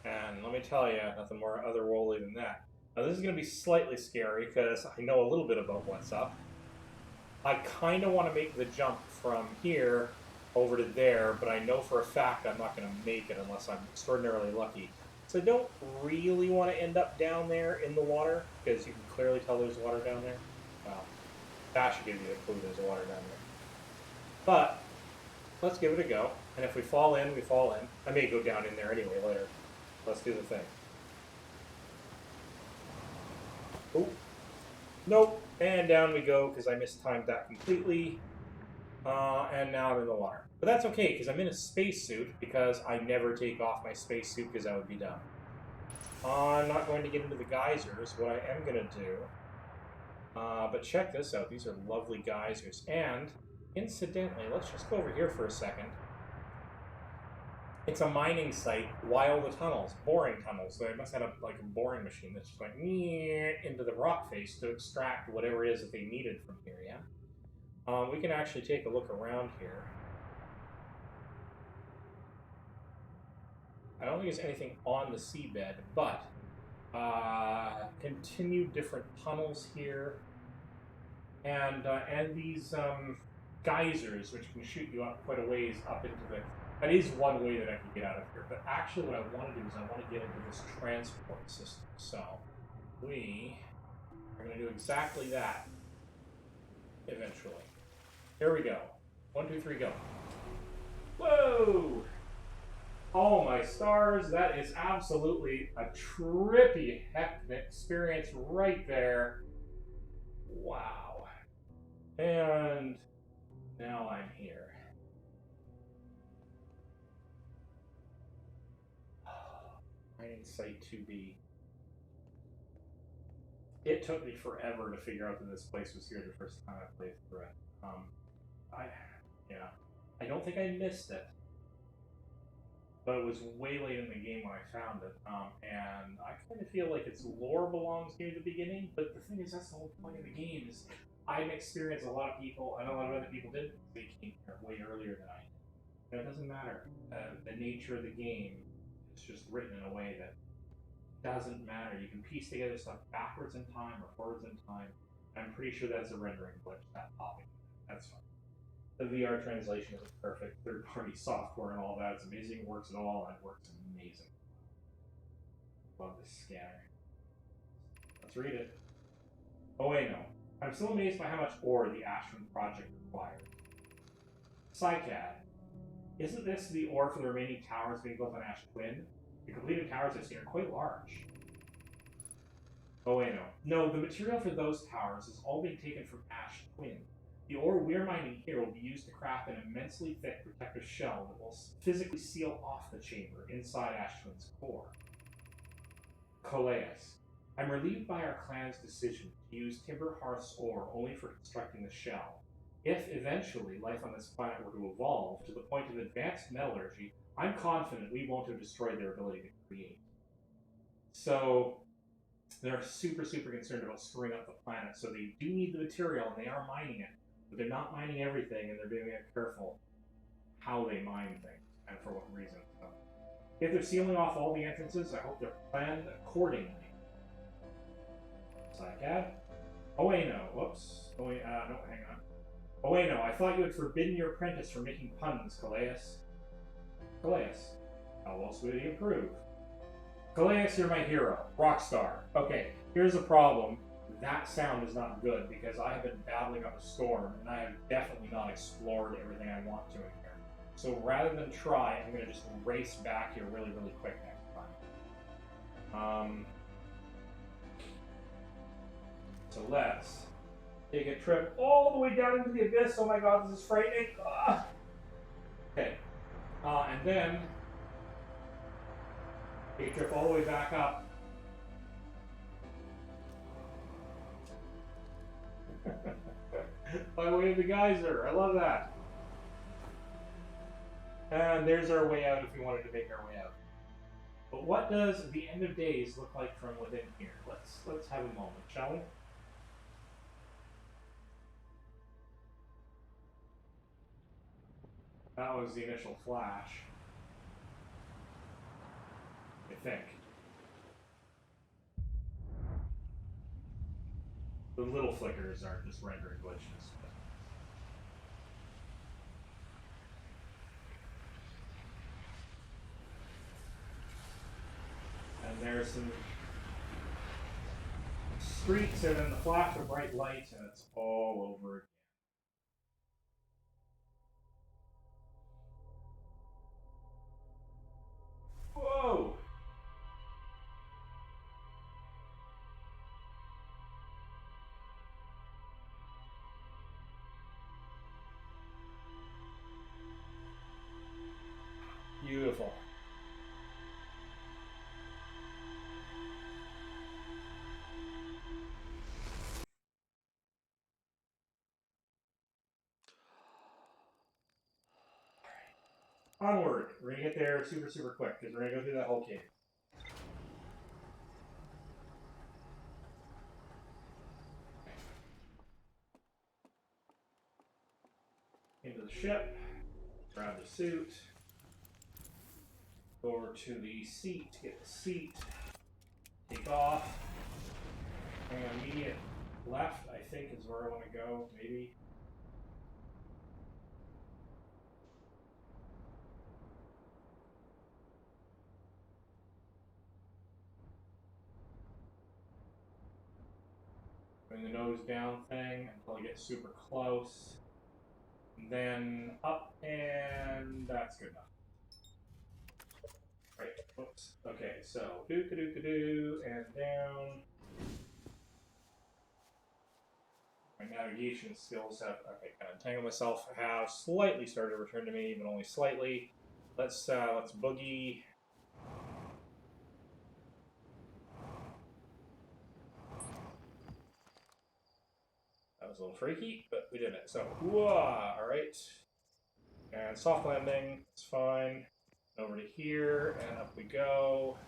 S1: And let me tell you, nothing more otherworldly than that. Now this is going to be slightly scary, because I know a little bit about what's up. I kind of want to make the jump from here over to there, but I know for a fact I'm not going to make it unless I'm extraordinarily lucky. So I don't really want to end up down there in the water, because you can clearly tell there's water down there. Well, that should give you a clue there's water down there. But, let's give it a go. And if we fall in, we fall in. I may go down in there anyway later. Let's do the thing. Oh. Nope. And down we go, because I mistimed that completely. And now I'm in the water. But that's okay, because I'm in a spacesuit, because I never take off my spacesuit, because that would be dumb. I'm not going to get into the geysers. What I am going to do... but check this out. These are lovely geysers. And, incidentally, let's just go over here for a second. It's a mining site while the tunnels, boring tunnels. So they must have like a boring machine that's just going into the rock face to extract whatever it is that they needed from here, yeah? We can actually take a look around here. I don't think there's anything on the seabed, but continued different tunnels here, and these geysers, which can shoot you up quite a ways up into the... That is one way that I can get out of here, but actually what I want to do is I want to get into this transport system. So we are going to do exactly that eventually. Here we go. 1, 2, 3, go. Whoa! Oh my stars, that is absolutely a trippy hectic experience right there. Wow. And now I'm here. Mining site 2B. It took me forever to figure out that this place was here the first time I played through it. I, yeah, I don't think I missed it, but it was way late in the game when I found it. And I kind of feel like its lore belongs near the beginning, but the thing is, that's the whole point of the game. Is I've experienced a lot of people, and a lot of other people didn't. They came here way earlier than I did. And it doesn't matter. The nature of the game is just written in a way that doesn't matter. You can piece together stuff backwards in time or forwards in time. I'm pretty sure that's a rendering glitch, that popping. That's fine. The VR translation isn't perfect. Third-party software and all that. It's amazing. It works at all, and it works amazing. Love this scanner. Let's read it. Oh wait, no. I'm still amazed by how much ore the Ashland project required. Psycad. Isn't this the ore for the remaining towers being built on Ash Twin? The completed towers I've seen are quite large. Oh wait, no. No, the material for those towers is all being taken from Ash Twin. The ore we're mining here will be used to craft an immensely thick protective shell that will physically seal off the chamber inside Ash Twin's core. Coleus. I'm relieved by our clan's decision to use Timber Hearth's ore only for constructing the shell. If eventually life on this planet were to evolve to the point of advanced metallurgy, I'm confident we won't have destroyed their ability to create. So they're super concerned about screwing up the planet, so they do need the material and they are mining it, but they're not mining everything and they're being careful how they mine things and for what reason. So if they're sealing off all the entrances, I hope they're planned accordingly. Psycad? Oh wait, no. Whoops. Oh wait, no, hang on. Oh wait, no. I thought you had forbidden your apprentice from making puns, Coleus. Coleus, how else would he improve? Coleus, you're my hero. Rockstar. Okay, here's the problem. That sound is not good because I have been battling up a storm and I have definitely not explored everything I want to in here. So rather than try, I'm going to just race back here really quick next time. So let's take a trip all the way down into the abyss. Oh my god, this is frightening. Okay. And then take a trip all the way back up. By way of the geyser. I love that. And there's our way out if we wanted to make our way out. But what does the end of days look like from within here? Let's have a moment, shall we? That was the initial flash. I think. The little flickers are just rendering glitches. And there's some streaks and then the flash of bright light and it's all over again. Whoa! Beautiful. Onward. We're gonna get there super quick because we're gonna go through that whole cave. Into the ship. Grab the suit. Go over to the seat. Get the seat. Take off. And immediate left, I think, is where I want to go. Maybe. Doing the nose down thing until I get super close. And then up, and that's good enough. Right. Oops. Okay, so do and down. My navigation skills have kind of tangled myself. Have slightly started to return to me, but only slightly. Let's boogie. That was a little freaky, but we did it. So, all right. And soft landing. It's fine. Over to here, and up we go.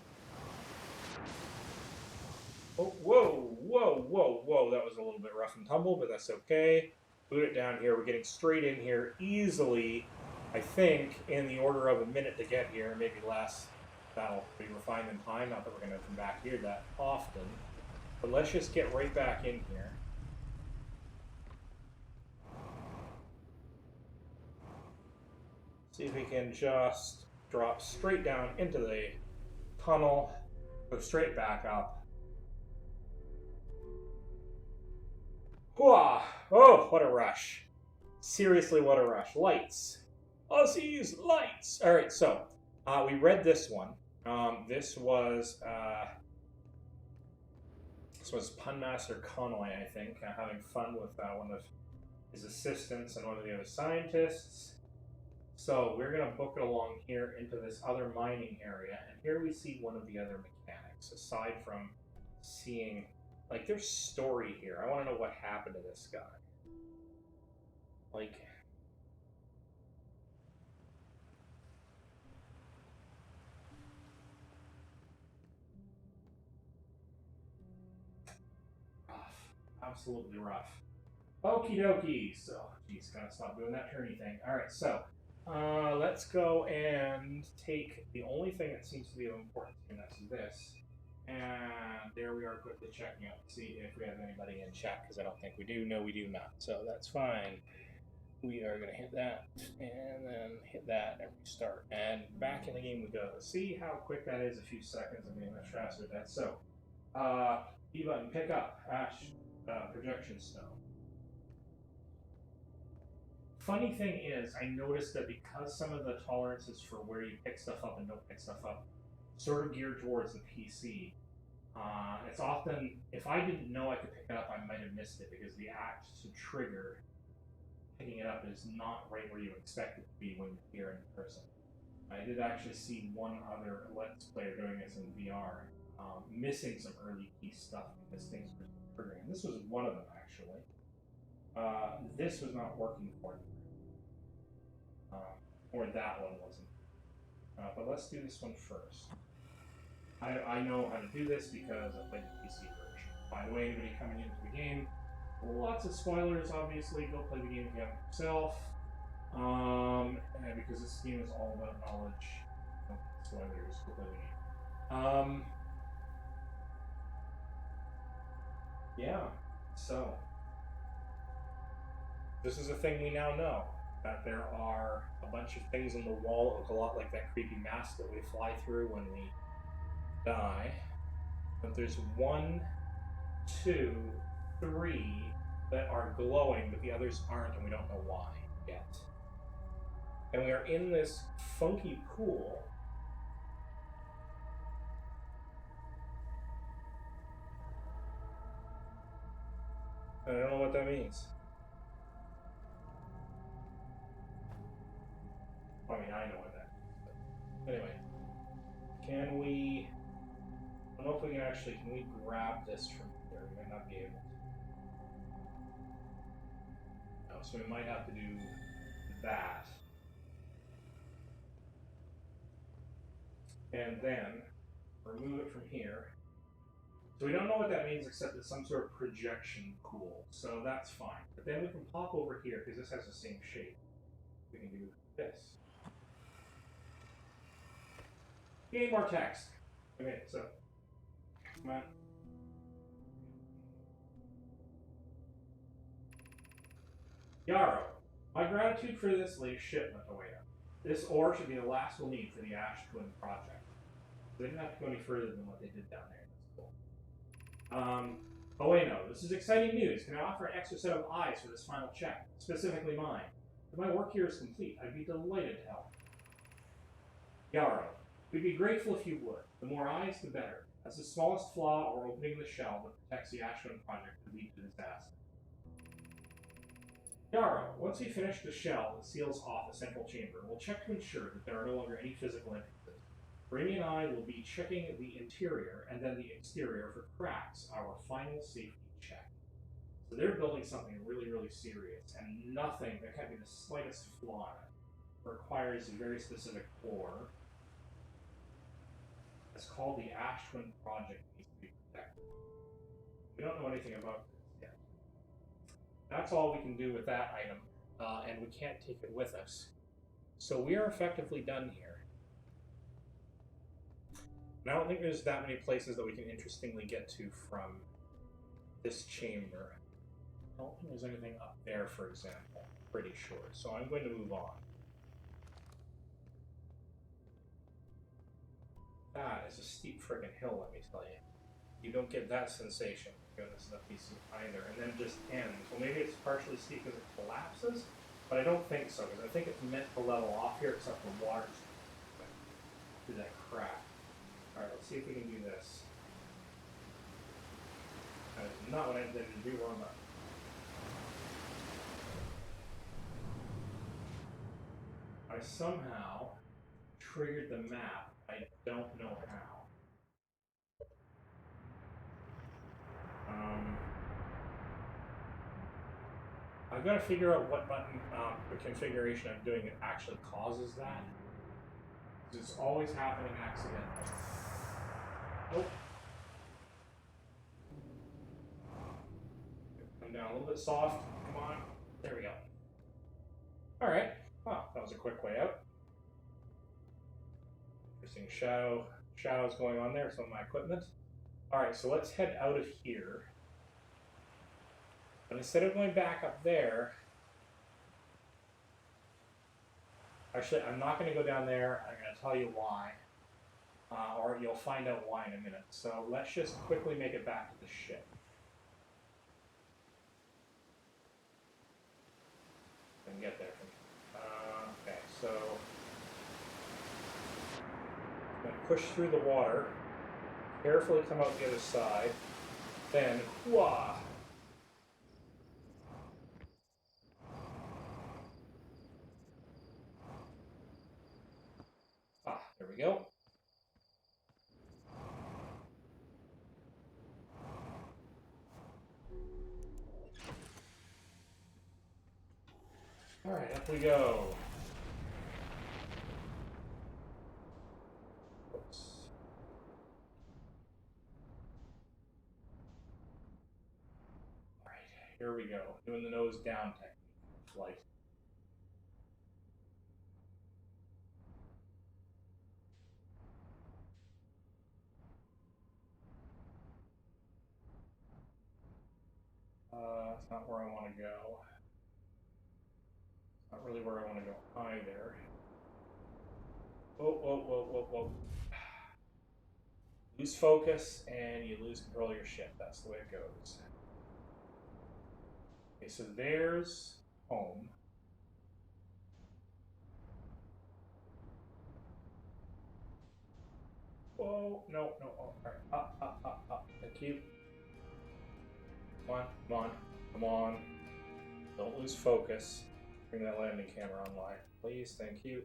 S1: Oh, whoa, whoa, whoa, whoa. That was a little bit rough and tumble, but that's okay. Boot it down here. We're getting straight in here easily, I think, in the order of a minute to get here, maybe less. That'll be refined in time. Not that we're going to come back here that often. But let's just get right back in here. See if we can just drop straight down into the tunnel, go straight back up. Whoa! Oh, what a rush. Seriously, what a rush. Lights. Aussies, lights! Alright, so, we read this one. This was Punmaster Conway, I think, having fun with one of his assistants and one of the other scientists. So we're going to book it along here into this other mining area, and here we see one of the other mechanics, aside from seeing, like, there's story here. I want to know what happened to this guy. Like, rough. Absolutely rough. Okie dokie. So, geez, gotta stop doing that turny thing. Alright, so, let's go and take the only thing that seems to be of importance, and that's this. And there we are, quickly checking out to see if we have anybody in chat, because I don't think we do. No, we do not. So that's fine. We are going to hit that, and then hit that, and restart. And back in the game we go. See how quick that is? A few seconds. I'm getting much faster than that. So, E button, pick up, Ash, projection stone. Funny thing is, I noticed that because some of the tolerances for where you pick stuff up and don't pick stuff up sort of geared towards the PC, it's often, if I didn't know I could pick it up, I might have missed it, because the act to trigger picking it up is not right where you expect it to be when you're here in person. I did actually see one other Let's Player doing this in VR, missing some early key stuff because things were triggering. This was one of them, actually. This was not working for me. Or that one wasn't. But let's do this one first. I know how to do this because I played the PC version. By the way, anybody coming into the game, lots of spoilers, obviously. Go play the game if you haven't yourself. And because this game is all about knowledge. No spoilers, go play the game. Yeah, so. This is a thing we now know. That there are a bunch of things on the wall that look a lot like that creepy mask that we fly through when we die. But there's 1, 2, 3 that are glowing, but the others aren't, and we don't know why yet. And we are in this funky pool. I don't know what that means. I mean, I know what that is. But anyway, can we... I don't know if we can actually... Can we grab this from here? We might not be able to. No, so we might have to do that. And then remove it from here. So we don't know what that means except it's some sort of projection pool. So that's fine. But then we can pop over here because this has the same shape. We can do this. Need more text. Okay, so come on. Yarrow, my gratitude for this latest shipment away up. This ore should be the last we'll need for the Ash Twin project. They didn't have to go any further than what they did down there. That's cool. Oh wait, no, this is exciting news. Can I offer an extra set of eyes for this final check? Specifically mine. If my work here is complete, I'd be delighted to help. Yarrow, We'd be grateful if you would. The more eyes, the better. As the smallest flaw or opening in the shell that protects the Ashwin project could lead to disaster. Yarrow, once we finish the shell that seals off the central chamber, we'll check to ensure that there are no longer any physical entrances. Remy and I will be checking the interior and then the exterior for cracks, our final safety check. So they're building something really, really serious, and nothing, there can't be the slightest flaw in it. It requires a very specific core. It's called the Ashwin Project, needs to be protected. We don't know anything about this yet. That's all we can do with that item, and we can't take it with us. So we are effectively done here. And I don't think there's that many places that we can interestingly get to from this chamber. I don't think there's anything up there, for example. Pretty sure. So I'm going to move on. That is a steep friggin' hill, let me tell you. You don't get that sensation going this up piece either, and then it just ends. Well, maybe it's partially steep because it collapses, but I don't think so, because I think it's meant to level off here, except for water through that crack. Alright, let's see if we can do this. That is not what I intended to do on that. I somehow triggered the map. I don't know how. I've got to figure out what button, the configuration I'm doing it actually causes that. It's always happening accidentally. Nope. Come down a little bit soft. Come on. There we go. Alright. Wow, that was a quick way out. Interesting shadows going on there, some of my equipment. Alright, so let's head out of here. But instead of going back up there, actually, I'm not going to go down there. I'm going to tell you why. Or you'll find out why in a minute. So let's just quickly make it back to the ship. I can get there from okay, so I'm going to push through the water, carefully come out the other side, then whoa! There we go. Alright, up we go. Oops. Alright, here we go. Doing the nose down technique. Flight. It's not where I want to go. It's not really where I want to go either. Whoa. Lose focus and you lose control of your ship. That's the way it goes. Okay, so there's home. Whoa, no. Oh, alright. Up. Thank you. Come on. Don't lose focus. Bring that landing camera online. Please, thank you.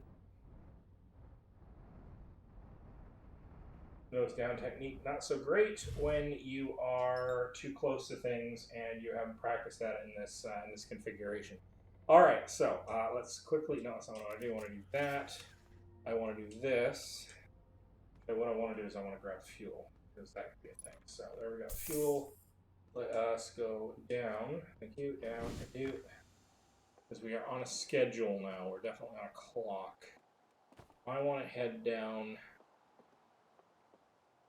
S1: Nose down technique, not so great when you are too close to things and you haven't practiced that in this configuration. All right, so let's quickly. No, that's not what I do. I want to do that. I want to do this. Okay, what I want to do is I want to grab fuel because that could be a thing. So there we go. Fuel. Let us go down. Thank you. Down. Thank you. Because we are on a schedule now. We're definitely on a clock. I want to head down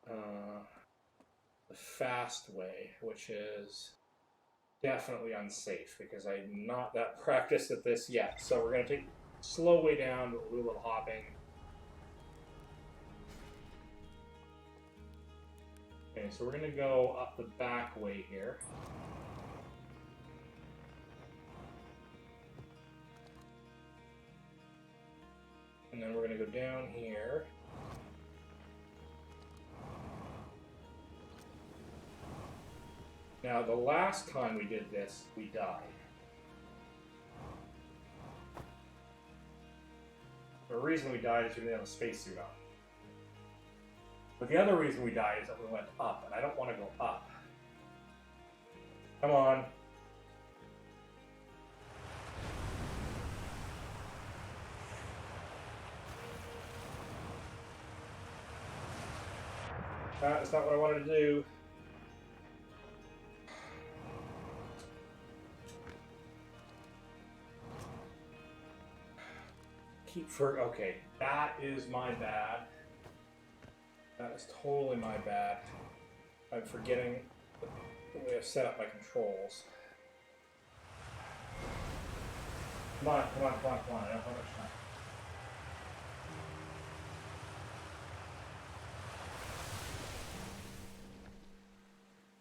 S1: the fast way, which is definitely unsafe because I'm not that practiced at this yet. So we're going to take a slow way down, but we'll do a little hopping. Okay, so we're going to go up the back way here. And then we're going to go down here. Now, the last time we did this, we died. The reason we died is we didn't have a spacesuit on. But the other reason we died is that we went up, and I don't want to go up. Come on. That's not what I wanted to do. Okay, that is my bad. That is totally my bad. I'm forgetting the way I've set up my controls. Come on, come on, come on, come on. I don't have much time.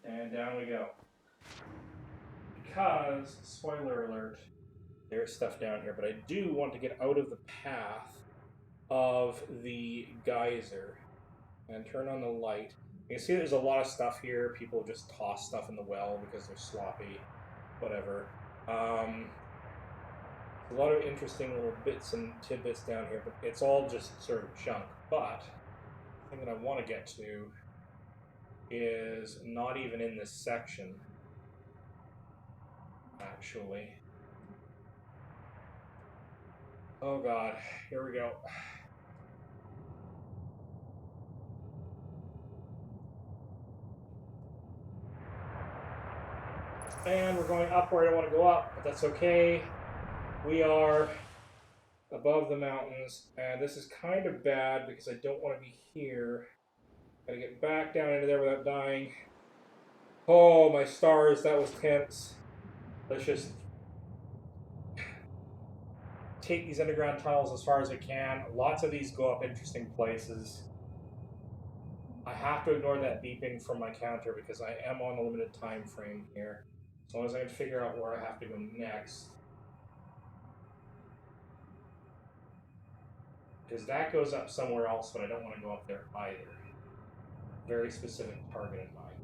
S1: And down we go. Because, spoiler alert, there's stuff down here, but I do want to get out of the path of the geyser and turn on the light. You can see there's a lot of stuff here. People just toss stuff in the well because they're sloppy, whatever. A lot of interesting little bits and tidbits down here, but it's all just sort of junk. But the thing that I want to get to is not even in this section, actually. Oh god, here we go. And we're going up where I don't want to go up, but that's okay. We are above the mountains, and this is kind of bad because I don't want to be here. Gotta get back down into there without dying. Oh, my stars, that was tense. Let's just take these underground tunnels as far as I can. Lots of these go up interesting places. I have to ignore that beeping from my counter because I am on a limited time frame here. As long as I can figure out where I have to go next. Because that goes up somewhere else, but I don't want to go up there either. Very specific target in mind.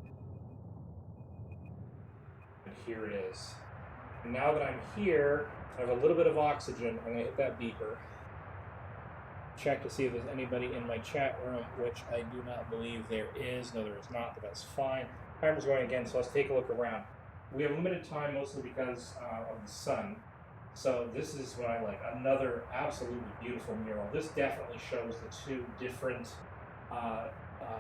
S1: And here it is. And now that I'm here, I have a little bit of oxygen. I'm going to hit that beeper. Check to see if there's anybody in my chat room, which I do not believe there is. No, there is not, but that's fine. Timer's going again, so let's take a look around. We have limited time mostly because of the sun. So this is what I like. Another absolutely beautiful mural. This definitely shows the two different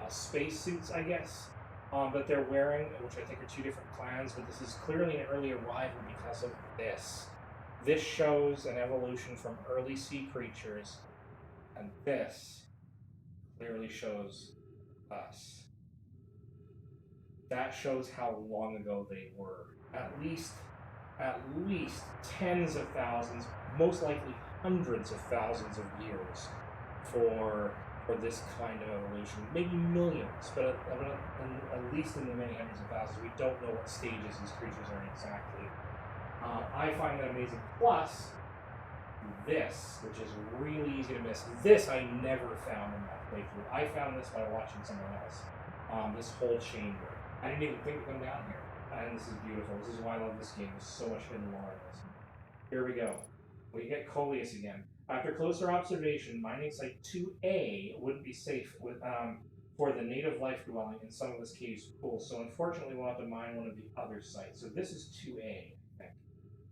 S1: spacesuits, I guess, that they're wearing, which I think are two different clans, but this is clearly an early arrival because of this. This shows an evolution from early sea creatures, and this clearly shows us. That shows how long ago they were. At least tens of thousands, most likely hundreds of thousands of years for this kind of evolution. Maybe millions, but at least in the many hundreds of thousands. We don't know what stages these creatures are in exactly. I find that amazing. Plus, this, which is really easy to miss. This I never found in that playthrough. I found this by watching someone else. This whole chamber. I didn't even think to come down here. And this is beautiful. This is why I love this game. There's so much hidden lore in this. Here we go. We get Coleus again. After closer observation, mining site 2A wouldn't be safe with for the native life dwelling in some of this cave's pools. So unfortunately, we'll have to mine one of the other sites. So this is 2A, I think.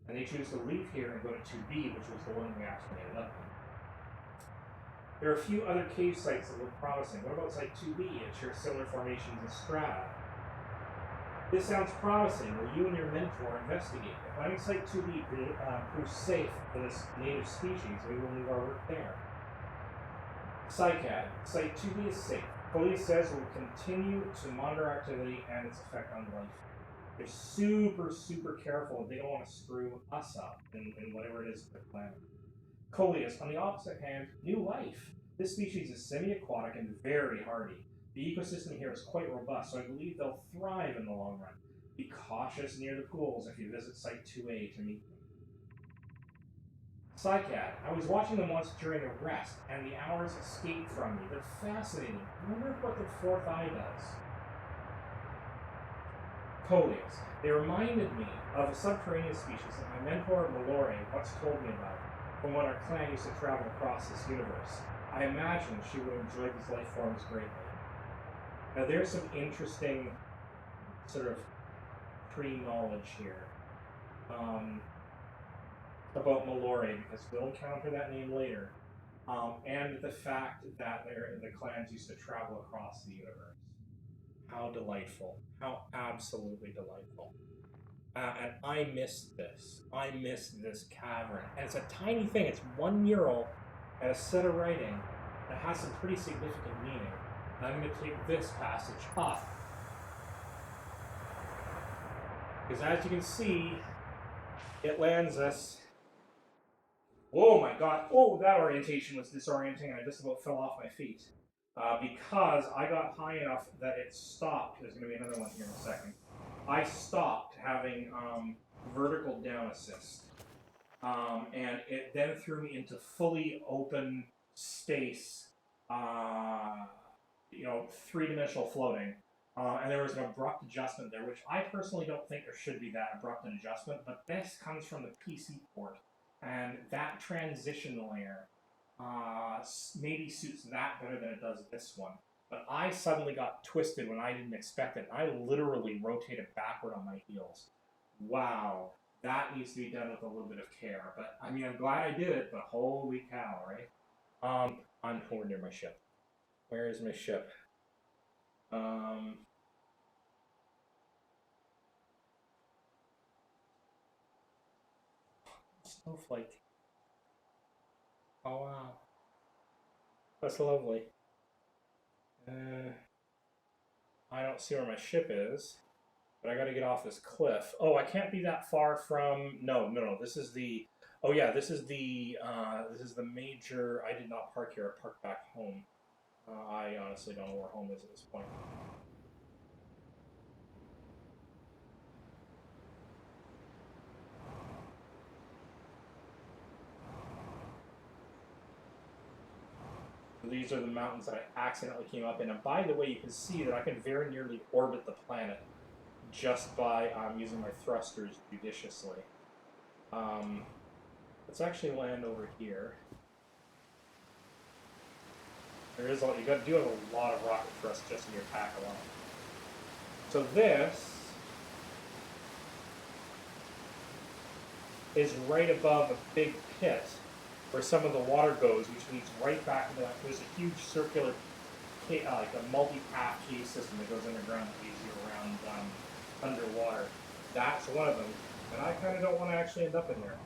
S1: And they choose to leave here and go to 2B, which was the one we actually ended up in. There are a few other cave sites that look promising. What about site 2B? It shares similar formations and strata. This sounds promising. Will you and your mentor investigate? If mining site 2B proves safe for this native species, we will leave our work there. Psycad. Site 2B is safe. Police says we'll continue to monitor activity and its effect on life. They're super, super careful. They don't want to screw us up in whatever it is they're planning. Coleus. On the opposite hand, new life. This species is semi-aquatic and very hardy. The ecosystem here is quite robust, so I believe they'll thrive in the long run. Be cautious near the pools if you visit Site 2A to meet them. Psycat. I was watching them once during a rest, and the hours escaped from me. They're fascinating. I wonder what the fourth eye does. Coleus. They reminded me of a subterranean species that my mentor Mallory once told me about from when our clan used to travel across this universe. I imagine she would enjoy these life forms greatly. Now there's some interesting sort of pre-knowledge here about Mallory, because we'll encounter that name later, and the fact that the clans used to travel across the universe. How delightful. How absolutely delightful. And I missed this. I missed this cavern. And it's a tiny thing. It's 1 mural and a set of writing that has some pretty significant meaning. And I'm going to take this passage up. Because as you can see, it lands us. Oh my god. Oh, that orientation was disorienting, and I just about fell off my feet. Because I got high enough that it stopped. There's going to be another one here in a second. I stopped having vertical down assist. And it then threw me into fully open space, three-dimensional floating. And there was an abrupt adjustment there, which I personally don't think there should be that abrupt an adjustment, but this comes from the PC port. And that transition layer maybe suits that better than it does this one. But I suddenly got twisted when I didn't expect it. I literally rotated backward on my heels. Wow. That needs to be done with a little bit of care. But, I mean, I'm glad I did it, but holy cow, right? I'm nowhere near my ship. Where is my ship? Snowflake. Oh, wow. That's lovely. I don't see where my ship is, but I gotta get off this cliff. Oh, I can't be that far from... No. This is the... Oh, yeah, this is the major... I did not park here. I parked back home. I honestly don't know where home is at this point. These are the mountains that I accidentally came up in. And by the way, you can see that I can very nearly orbit the planet just by using my thrusters judiciously. Let's actually land over here. You do have a lot of rocket thrust just in your pack alone. So this is right above a big pit where some of the water goes, which leads right back into that. There's a huge circular, like a multi-path cave system that goes underground that leads you around underwater. That's one of them. And I kind of don't want to actually end up in there.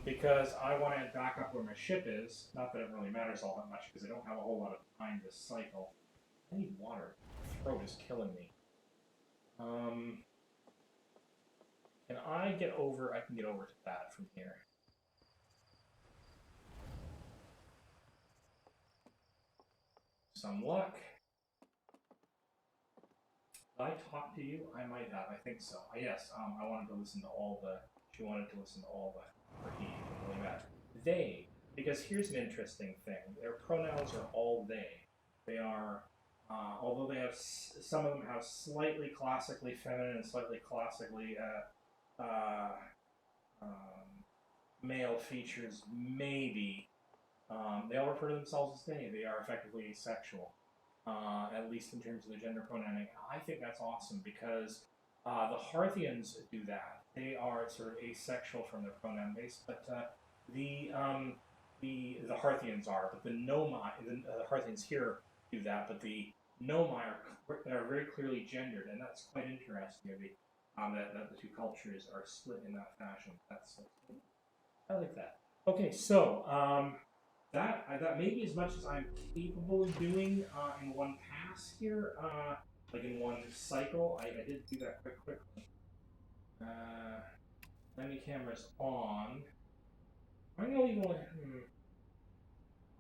S1: Because I want to end back up where my ship is. Not that it really matters all that much, because I don't have a whole lot of time to cycle. I need water. My throat is killing me. Can I get over? I can get over to that from here. Some luck. Did I talk to you? I might have. I think so. Yes. I wanted to listen to all the. She wanted to listen to all the. Or he. Really bad. They. Because here's an interesting thing. Their pronouns are all they. They are. Although they have some of them have slightly classically feminine and slightly classically male features, maybe. They all refer to themselves as they. They are effectively asexual, at least in terms of the gender pronouncing. I think that's awesome because the Hearthians do that. They are sort of asexual from their pronoun base, but the Hearthians are. But the Nomai, the Hearthians here do that, but the Nomai are very clearly gendered, and that's quite interesting. That the two cultures are split in that fashion. I like that. Okay, so that may be as much as I'm capable of doing in one pass here, like in one cycle. I did do that quite quickly. Landing camera's on. I'm gonna leave one.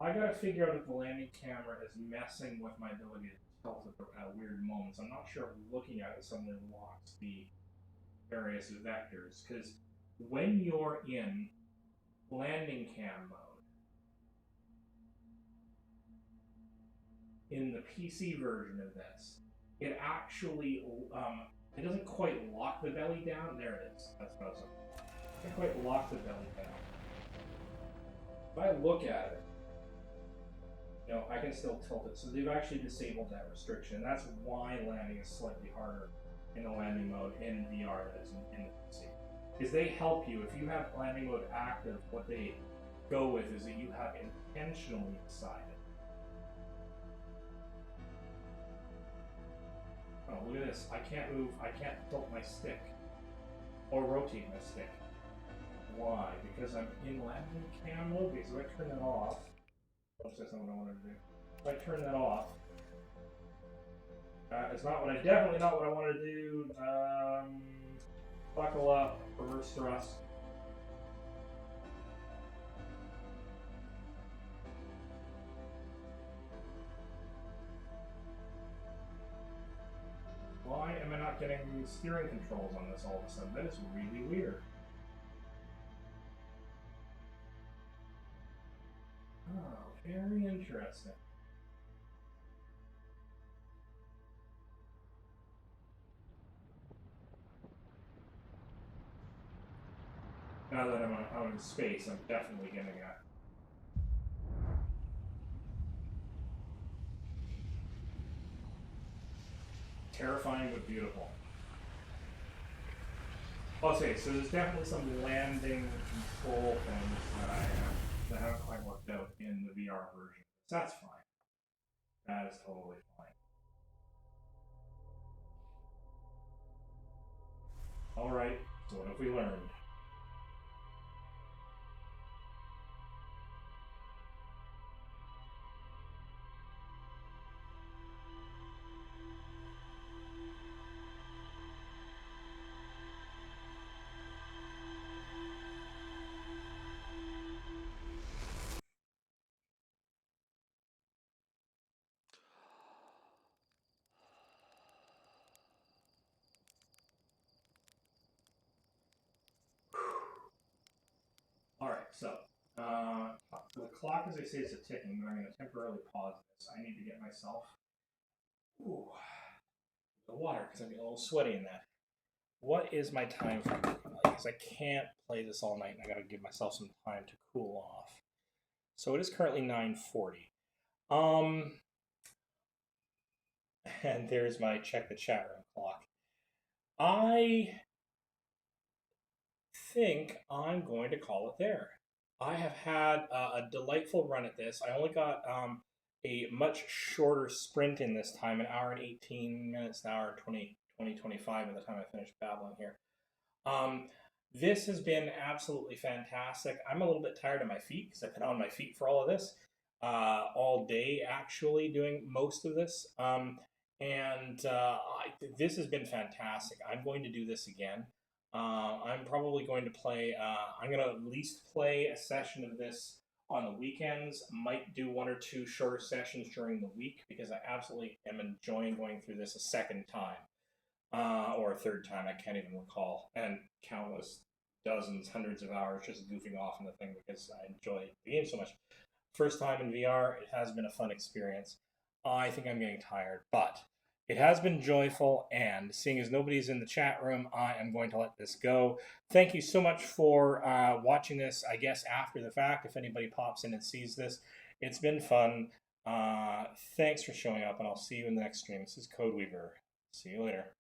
S1: I gotta figure out if the landing camera is messing with my ability to tell at weird moments. I'm not sure if looking at it suddenly locks the various vectors, because when you're in landing cam mode, in the PC version of this, it actually It doesn't quite lock the belly down. There it is. That's what I was looking for. It doesn't quite lock the belly down. If I look at it, you know, I can still tilt it. So they've actually disabled that restriction. That's why landing is slightly harder in the landing mode in VR than it is in the PC. Because they help you. If you have landing mode active, what they go with is that you have intentionally decided. Oh, look at this. I can't move. I can't tilt my stick or rotate my stick. Why? Because I'm in landing cam mode. Because if I turn that off, that's not what I wanted to do. If I turn that off, it's definitely not what I want to do. Buckle up, reverse thrust. Why am I not getting steering controls on this all of a sudden? That is really weird. Oh, very interesting. Now that I'm out in space, I'm definitely getting a terrifying but beautiful. Okay, so there's definitely some landing control things that haven't quite worked out in the VR version. That's fine. That is totally fine. Alright, so what have we learned? Alright, so the clock, as I say, is a ticking, but I'm going to temporarily pause this. I need to get myself the water because I'm getting a little sweaty in that. What is my time frame looking like? Because I can't play this all night and I got to give myself some time to cool off. So it is currently 9:40. And there's my check the chat room clock. I think I'm going to call it there. I have had a delightful run at this. I only got a much shorter sprint in this time, an hour and 18 minutes, an hour and 20, 25 by the time I finish babbling here. This has been absolutely fantastic. I'm a little bit tired of my feet because I've been on my feet for all of this, all day actually doing most of this. This has been fantastic. I'm going to do this again. I'm probably going to play, I'm going to at least play a session of this on the weekends. Might do one or two shorter sessions during the week because I absolutely am enjoying going through this a second time. Or a third time, I can't even recall. And countless dozens, hundreds of hours just goofing off in the thing because I enjoy the game so much. First time in VR, it has been a fun experience. I think I'm getting tired, but it has been joyful, and seeing as nobody's in the chat room, I am going to let this go. Thank you so much for watching this, I guess, after the fact, if anybody pops in and sees this. It's been fun. Thanks for showing up, and I'll see you in the next stream. This is Codeweaver. See you later.